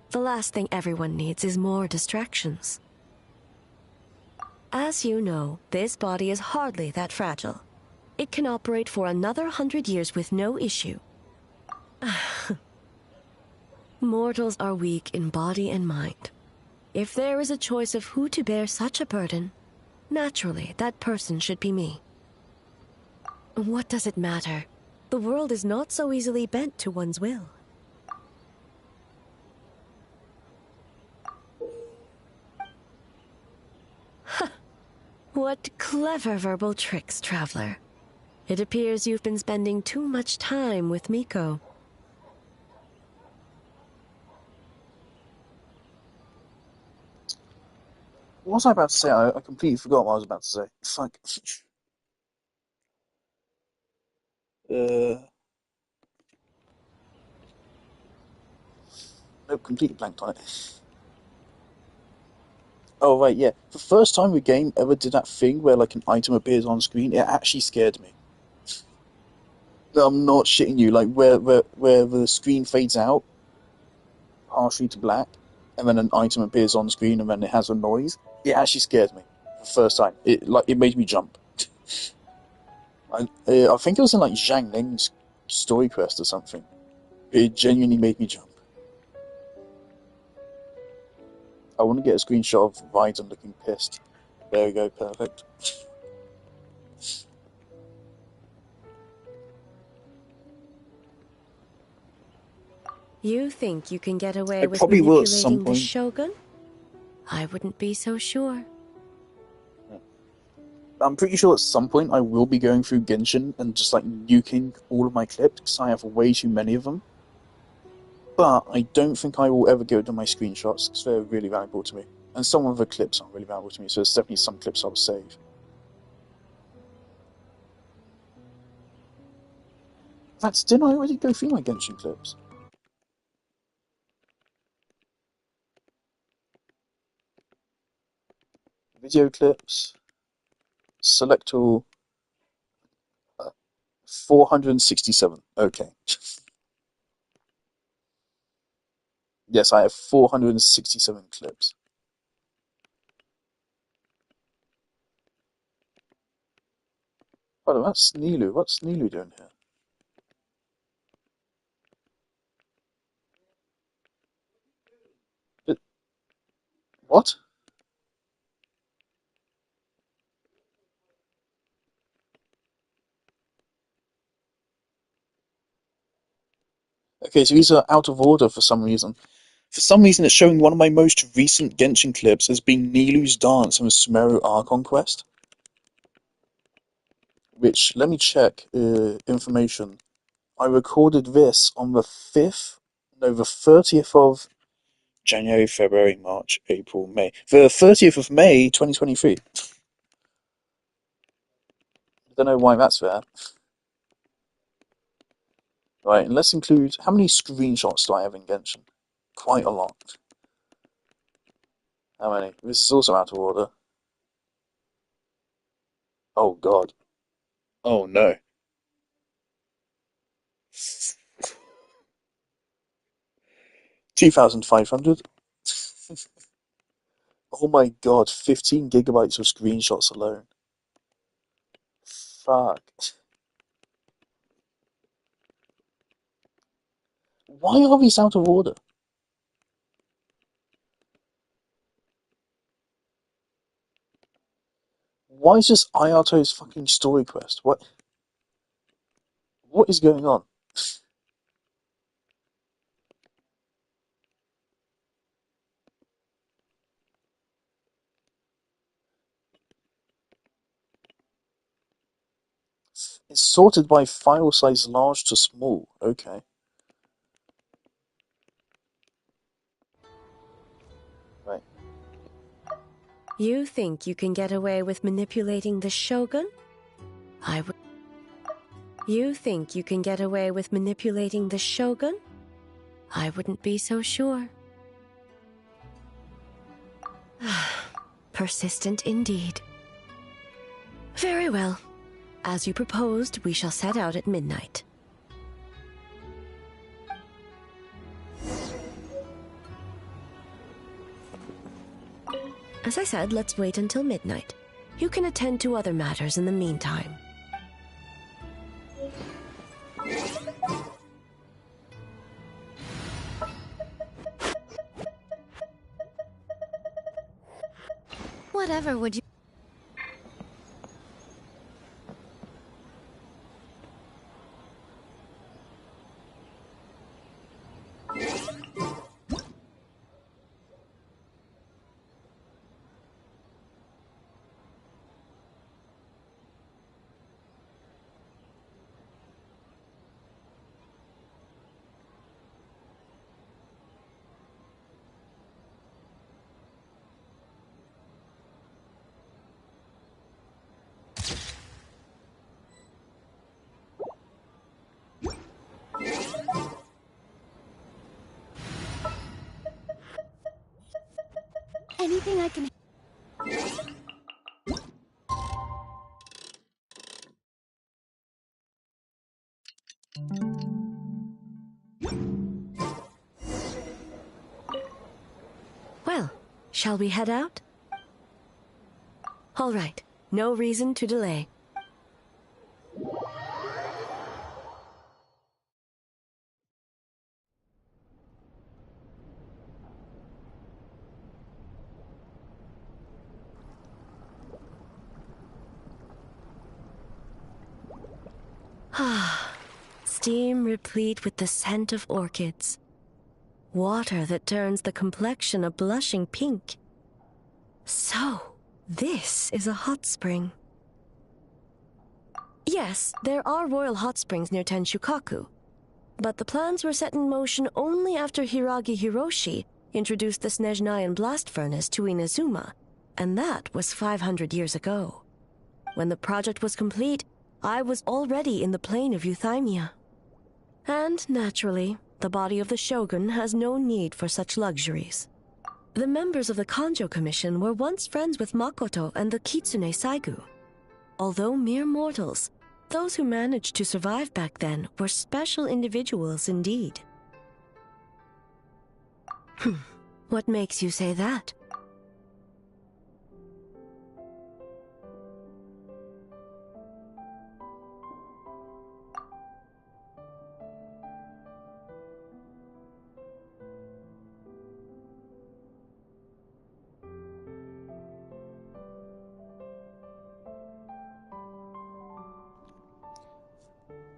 The last thing everyone needs is more distractions. As you know, this body is hardly that fragile. It can operate for another 100 years with no issue. Mortals are weak in body and mind. If there is a choice of who to bear such a burden, naturally that person should be me. What does it matter? The world is not so easily bent to one's will. What clever verbal tricks, Traveler. It appears you've been spending too much time with Miko. What was I about to say? I completely forgot what I was about to say. Fuck. Nope, completely blanked on it. Oh, right, yeah. The first time the game ever did that thing where, like, an item appears on screen, it actually scared me. No, I'm not shitting you. Like, where the screen fades out, partially to black, and then an item appears on screen and then it has a noise, it actually scared me. The first time. It made me jump. I think it was in, like, Zhang Ning's story quest or something. It genuinely made me jump. I want to get a screenshot of Raiden looking pissed. There we go, perfect. You think you can get away I with probably will at some manipulating the point. Shogun? I wouldn't be so sure. I'm pretty sure at some point I will be going through Genshin and just like nuking all of my clips because I have way too many of them. But I don't think I will ever go to my screenshots because they're really valuable to me. And some of the clips are really valuable to me, so there's definitely some clips I'll save. Didn't I already go through my Genshin clips? Video clips, select all, 467. Okay. Yes, I have 467 clips. Oh, that's Nilu. What's Nilu doing here? What? Okay, so these are out of order for some reason. For some reason, it's showing one of my most recent Genshin clips as being Nilu's dance in the Sumeru Archon quest. Which, let me check information. I recorded this on the 30th of January, February, March, April, May. The 30th of May, 2023. I don't know why that's there. Right, and let's include... How many screenshots do I have in Genshin? Quite a lot. How many? This is also out of order. Oh, God. Oh, no. 2,500. Oh my God, 15 gigabytes of screenshots alone. Fuck. Why are these out of order? Why is this Ayato's fucking story quest? What is going on? It's sorted by file size large to small. Okay. Right. You think you can get away with manipulating the Shogun? You think you can get away with manipulating the Shogun? I wouldn't be so sure. Persistent indeed. Very well. As you proposed, we shall set out at midnight. As I said, let's wait until midnight. You can attend to other matters in the meantime. Whatever would you... Anything I can... Well, shall we head out? All right, no reason to delay. Ah, steam replete with the scent of orchids. Water that turns the complexion a blushing pink. So, this is a hot spring. Yes, there are royal hot springs near Tenshukaku, but the plans were set in motion only after Hiragi Hiroshi introduced the Snezhnayan blast furnace to Inazuma, and that was 500 years ago. When the project was complete, I was already in the plain of Euthymia. And, naturally, the body of the shogun has no need for such luxuries. The members of the Kanjo Commission were once friends with Makoto and the Kitsune Saigu. Although mere mortals, those who managed to survive back then were special individuals indeed. What makes you say that?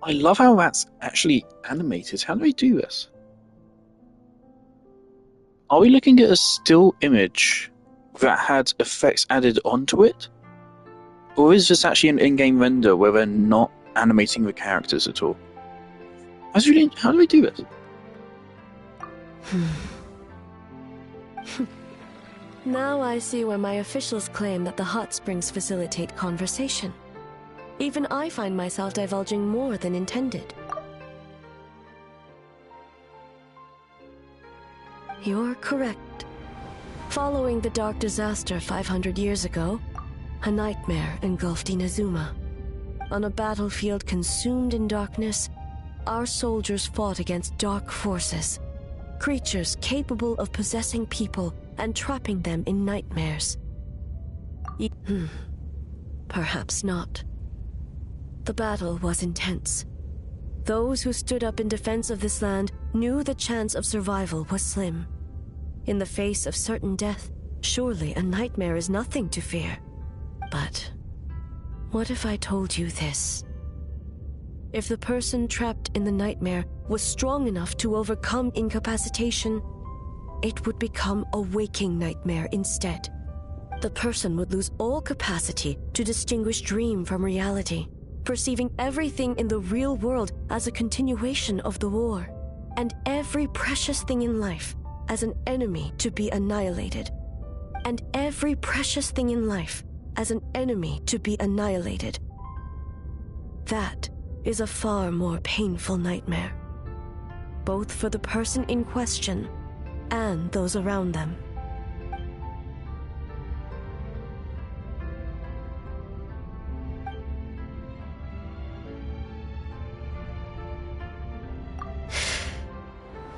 I love how that's actually animated. How do we do this? Are we looking at a still image that had effects added onto it? Or is this actually an in-game render where they're not animating the characters at all? How do we do this? Now I see why my officials claim that the hot springs facilitate conversation. Even I find myself divulging more than intended. You're correct. Following the dark disaster 500 years ago, a nightmare engulfed Inazuma. On a battlefield consumed in darkness, our soldiers fought against dark forces, creatures capable of possessing people and trapping them in nightmares. Perhaps not. The battle was intense. Those who stood up in defense of this land knew the chance of survival was slim. In the face of certain death, surely a nightmare is nothing to fear. But what if I told you this? If the person trapped in the nightmare was strong enough to overcome incapacitation, it would become a waking nightmare instead. The person would lose all capacity to distinguish dream from reality, perceiving everything in the real world as a continuation of the war, and every precious thing in life as an enemy to be annihilated. And every precious thing in life as an enemy to be annihilated. That is a far more painful nightmare, both for the person in question and those around them.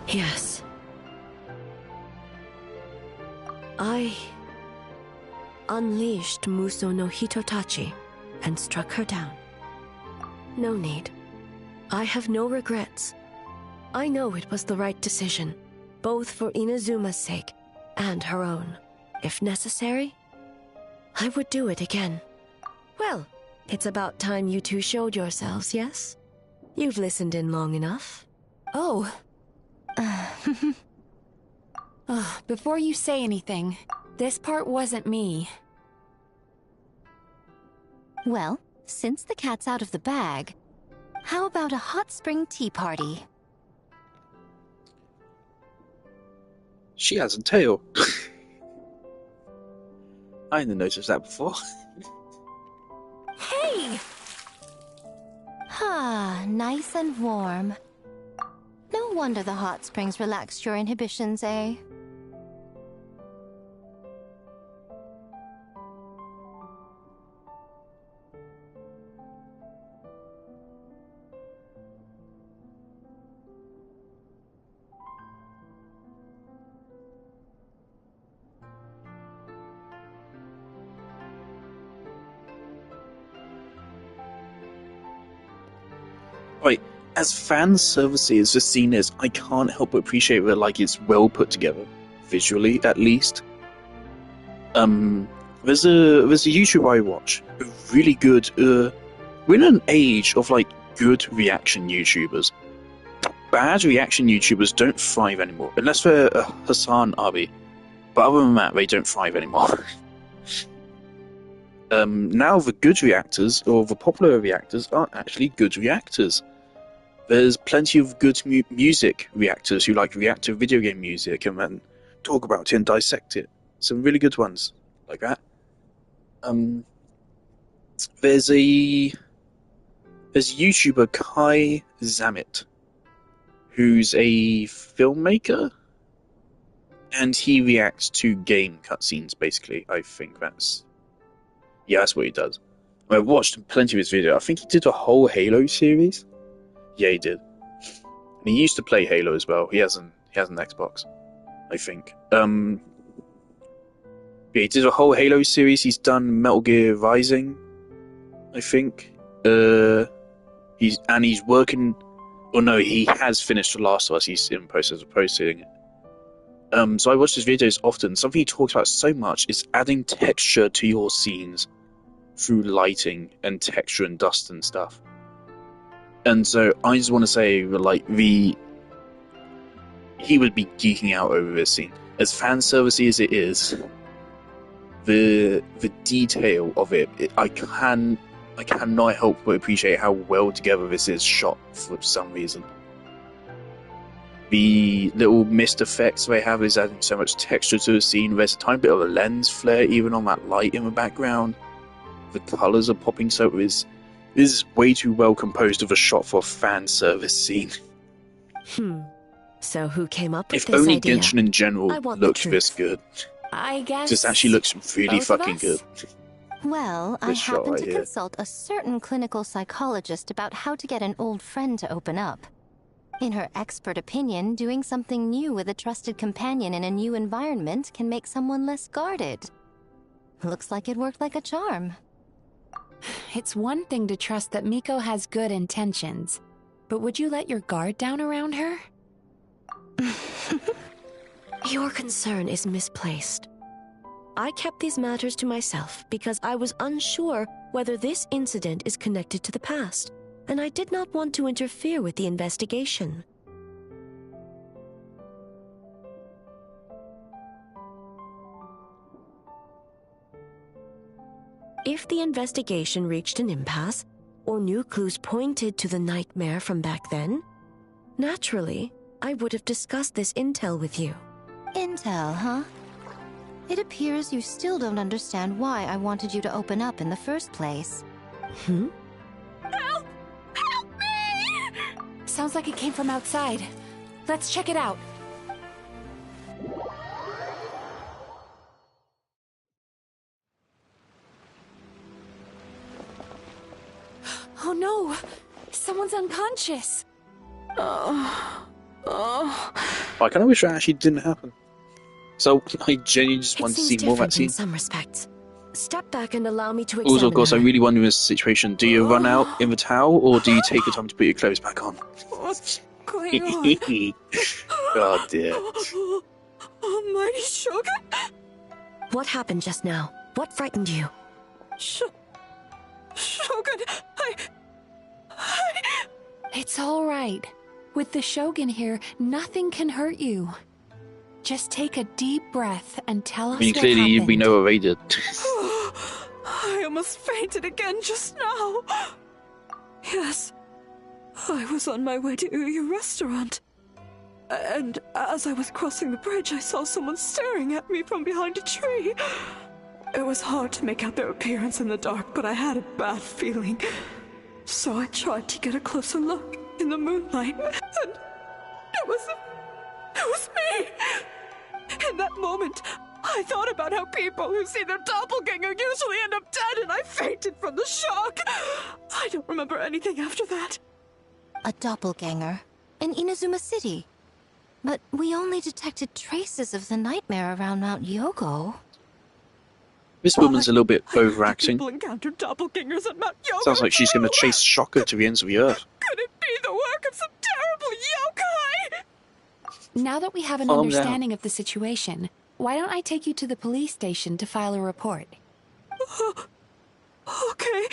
Yes. I unleashed Muso no Hitotachi and struck her down. No need. I have no regrets. I know it was the right decision, both for Inazuma's sake and her own. If necessary, I would do it again. Well, it's about time you two showed yourselves, yes? You've listened in long enough. Oh. Before you say anything, this part wasn't me. Well, since the cat's out of the bag, how about a hot spring tea party? She has a tail. I hadn't noticed that before. Hey! Ah, nice and warm. No wonder the hot springs relaxed your inhibitions, eh? as fan service as the scene is, I can't help but appreciate that like it's well put together, visually at least. There's a YouTuber I watch, a really good. We're in an age of like good reaction YouTubers. Bad reaction YouTubers don't thrive anymore, unless they're Hassan Abi. But other than that, they don't thrive anymore. Now the good reactors, or the popular reactors, aren't actually good reactors. There's plenty of good music reactors who like react to video game music and then talk about it and dissect it. Some really good ones like that. There's YouTuber Kai Zammit, who's a filmmaker, and he reacts to game cutscenes, basically. I think that's what he does. I've watched plenty of his videos. I think he did a whole Halo series. Yeah, he did. And he used to play Halo as well. He has an Xbox, I think. Yeah, he did a whole Halo series. He's done Metal Gear Rising, I think. He's working. Oh no, he has finished The Last of Us. He's in the process of posting it. So I watch his videos often. Something he talks about so much is adding texture to your scenes through lighting and texture and dust and stuff. And so I just want to say, like, he would be geeking out over this scene. As fan servicey as it is, the detail of it, I cannot help but appreciate how well together this is shot for some reason. The little mist effects they have is adding so much texture to the scene. There's a tiny bit of a lens flare even on that light in the background. The colours are popping, so this is way too well composed of a shot for a fan service scene. So who came up with this idea? If only idea? Genshin in general looked this good. I guess This actually looks really fucking good. Well, I This shot happened right to here. consult a certain clinical psychologist about how to get an old friend to open up. In her expert opinion, doing something new with a trusted companion in a new environment can make someone less guarded. Looks like it worked like a charm. It's one thing to trust that Miko has good intentions, but would you let your guard down around her? Your concern is misplaced. I kept these matters to myself because I was unsure whether this incident is connected to the past, and I did not want to interfere with the investigation. If the investigation reached an impasse, or new clues pointed to the nightmare from back then, naturally, I would have discussed this intel with you. Intel, huh? It appears you still don't understand why I wanted you to open up in the first place. Help! Help me! Sounds like it came from outside. Let's check it out. Oh no! Someone's unconscious! I kind of wish that actually didn't happen. So I genuinely just want to see more of that scene. In some respects. Step back and allow me to examine Also, of course, I her. really wonder in this situation, do you run out in the towel, or do you take your time to put your clothes back on? What's going on? Oh dear. Almighty Shogun? What happened just now? What frightened you? Shogun, It's all right. With the Shogun here, nothing can hurt you. Just take a deep breath and tell us I mean, what clearly happened. we know what they did. I almost fainted again just now. Yes, I was on my way to your restaurant. And as I was crossing the bridge, I saw someone staring at me from behind a tree. It was hard to make out their appearance in the dark, but I had a bad feeling. So I tried to get a closer look in the moonlight, and it was me! In that moment, I thought about how people who see their doppelganger usually end up dead, and I fainted from the shock. I don't remember anything after that. A doppelganger in Inazuma City. But we only detected traces of the nightmare around Mount Yogo. This woman's a little bit overacting. People encountered doppelgangers at Mount Yoga. Sounds like she's going to chase Shocker to the ends of the earth. Could it be the work of some terrible yokai? Now that we have an Calm understanding of the situation, why don't I take you to the police station to file a report? Okay.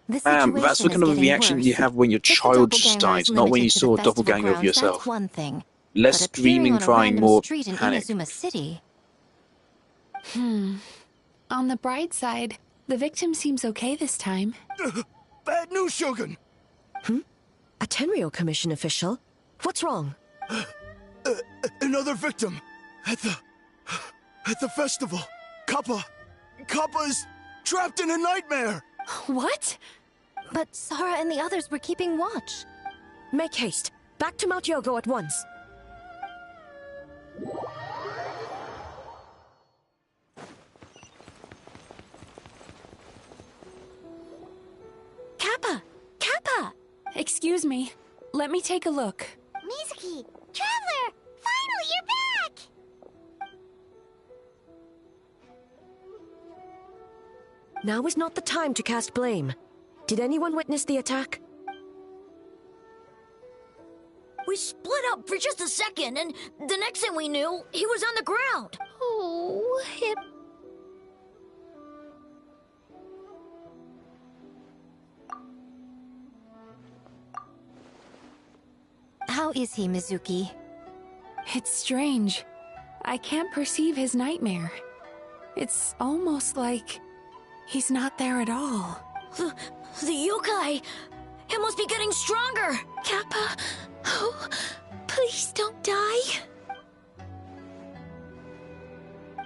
The That's the kind of reaction you have when your child just dies, not when you saw a doppelganger of yourself. That's one thing. Less But appearing screaming, on a crying, random more street in panic. Inazuma City. On the bright side, the victim seems okay this time. Bad news, Shogun! A Tenryo Commission official? What's wrong? Another victim! At the festival! Kappa is trapped in a nightmare! What? But Sara and the others were keeping watch. Make haste. Back to Mount Yogo at once. Kappa! Kappa! Excuse me. Let me take a look. Mizuki! Traveler! Finally, you're back! Now is not the time to cast blame. Did anyone witness the attack? We split up for just a second, and the next thing we knew, he was on the ground. Oh, it... How is he, Mizuki? It's strange. I can't perceive his nightmare. It's almost like he's not there at all. The yokai! It must be getting stronger! Kappa, oh, please don't die.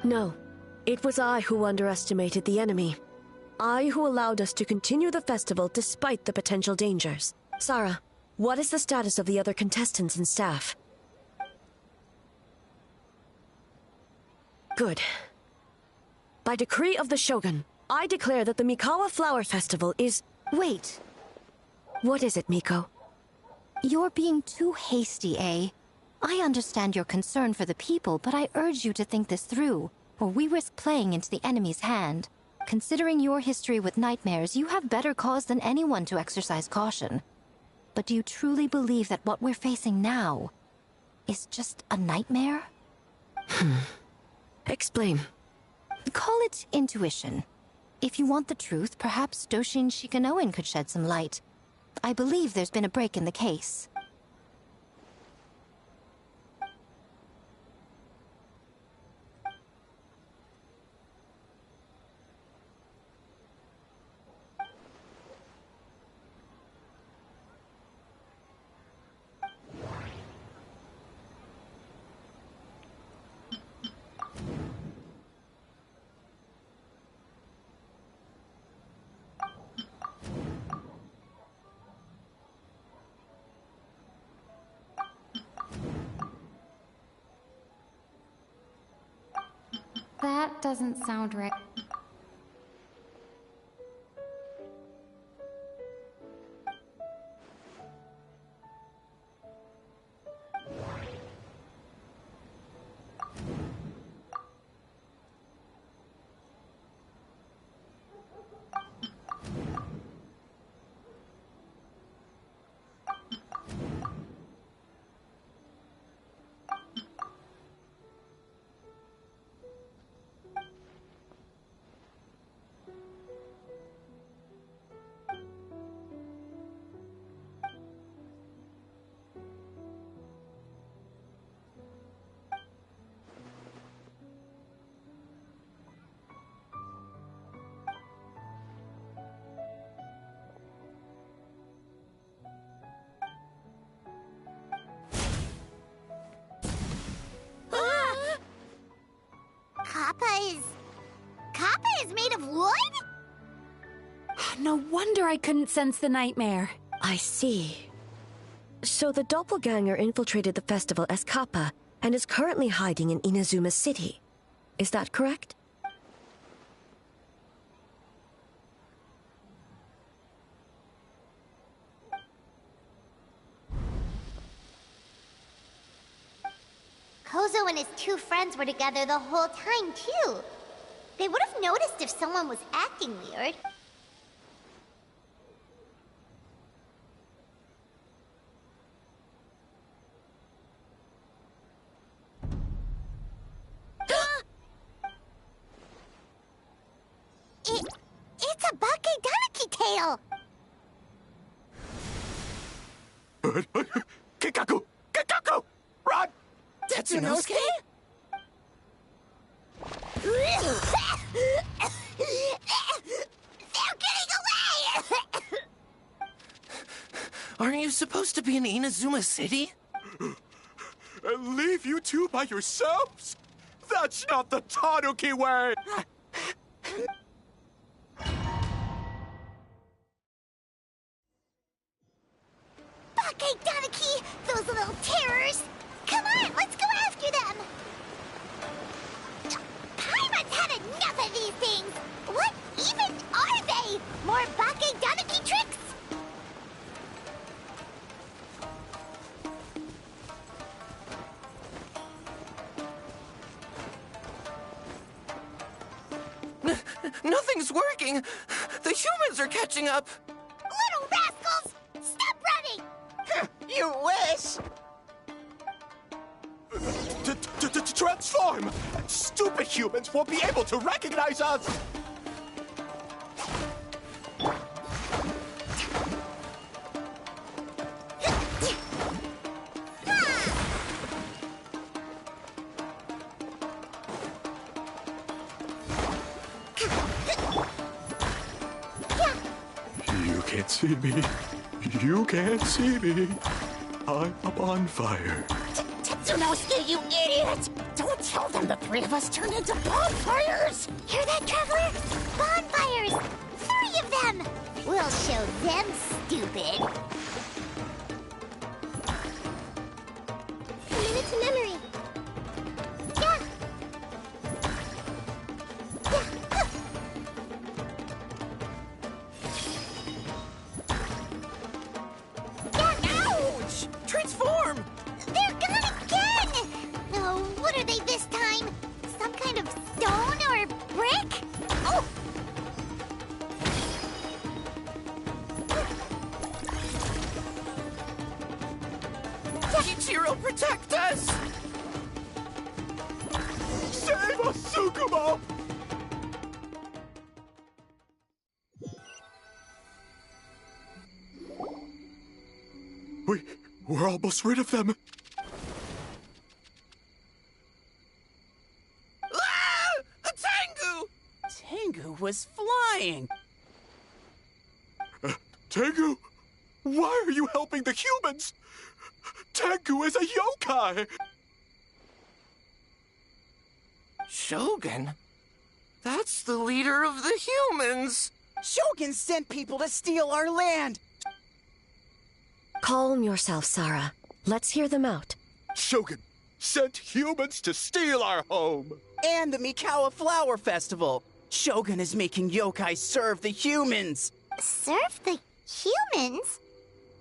No. It was I who underestimated the enemy. I who allowed us to continue the festival despite the potential dangers. Sara, what is the status of the other contestants and staff? Good. By decree of the Shogun, I declare that the Mikawa Flower Festival is... Wait. What is it, Miko? You're being too hasty, eh? I understand your concern for the people, but I urge you to think this through, or we risk playing into the enemy's hand. Considering your history with nightmares, you have better cause than anyone to exercise caution. But do you truly believe that what we're facing now is just a nightmare? Explain. Call it intuition. If you want the truth, perhaps Doshin Shikanoin could shed some light. I believe there's been a break in the case. That doesn't sound right. Kappa is made of wood? No wonder I couldn't sense the nightmare. I see. So the doppelganger infiltrated the festival as Kappa and is currently hiding in Inazuma City. Is that correct? Kozo and his two friends were together the whole time, too. They would have noticed if someone was acting weird. It's a Bakedaniki tail! Kikaku! Kikaku! Run! Tetsunosuke? They're getting away! Aren't you supposed to be in Inazuma City? And leave you two by yourselves? That's not the Tanuki way! Bakedaniki! Those little terrors! Come on, let's go after them! Paimon's had enough of these things! What even are they? More Bakedaniki tricks? Nothing's working! The humans are catching up! Little rascals! Stop running! You wish! Transform! Stupid humans won't be able to recognize us! You can't see me. You can't see me. I'm up on fire. Tetsunosuke, you idiot! Don't tell them the three of us turned into bonfires! Hear that, Traveler? Bonfires! 3 of them! We'll show them, stupid! A minute to memory. Yeah! Ouch! Transform! They're gone again! No, what are they this time? Some kind of stone or brick? Oh! Ichiro, protect us! Save us, Tsukumo! We're almost rid of them. Ah! A Tengu! Tengu was flying. Tengu, why are you helping the humans? Tengu is a yokai! Shogun? That's the leader of the humans! Shogun sent people to steal our land. Calm yourself, Sarah. Let's hear them out. Shogun sent humans to steal our home! And the Mikawa Flower Festival. Shogun is making yokai serve the humans. Serve the humans?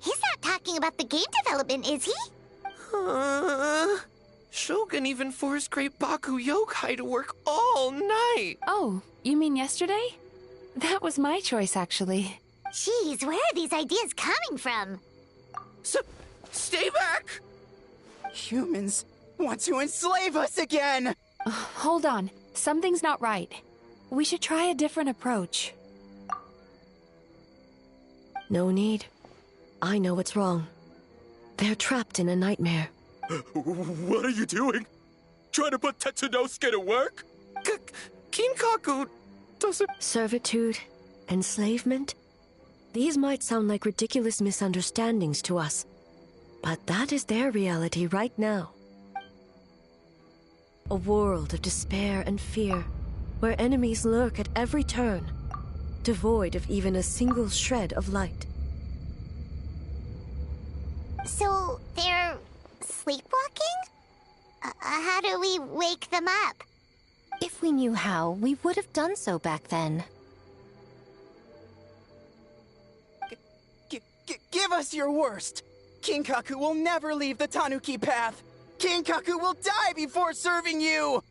He's not talking about the game development, is he? Shogun even forced Great Baku Yokai to work all night! Oh, you mean yesterday? That was my choice, actually. Jeez, where are these ideas coming from? Stay back! Humans want to enslave us again! Hold on. Something's not right. We should try a different approach. No need. I know what's wrong. They're trapped in a nightmare. What are you doing? Trying to put Tetsunosuke to work? Kinkaku doesn't... Servitude, enslavement? These might sound like ridiculous misunderstandings to us, but that is their reality right now. A world of despair and fear, where enemies lurk at every turn, devoid of even a single shred of light. So, they're sleepwalking? How do we wake them up? If we knew how, we would have done so back then. Give us your worst. Kinkaku will never leave the Tanuki path. King Kaku will die before serving you!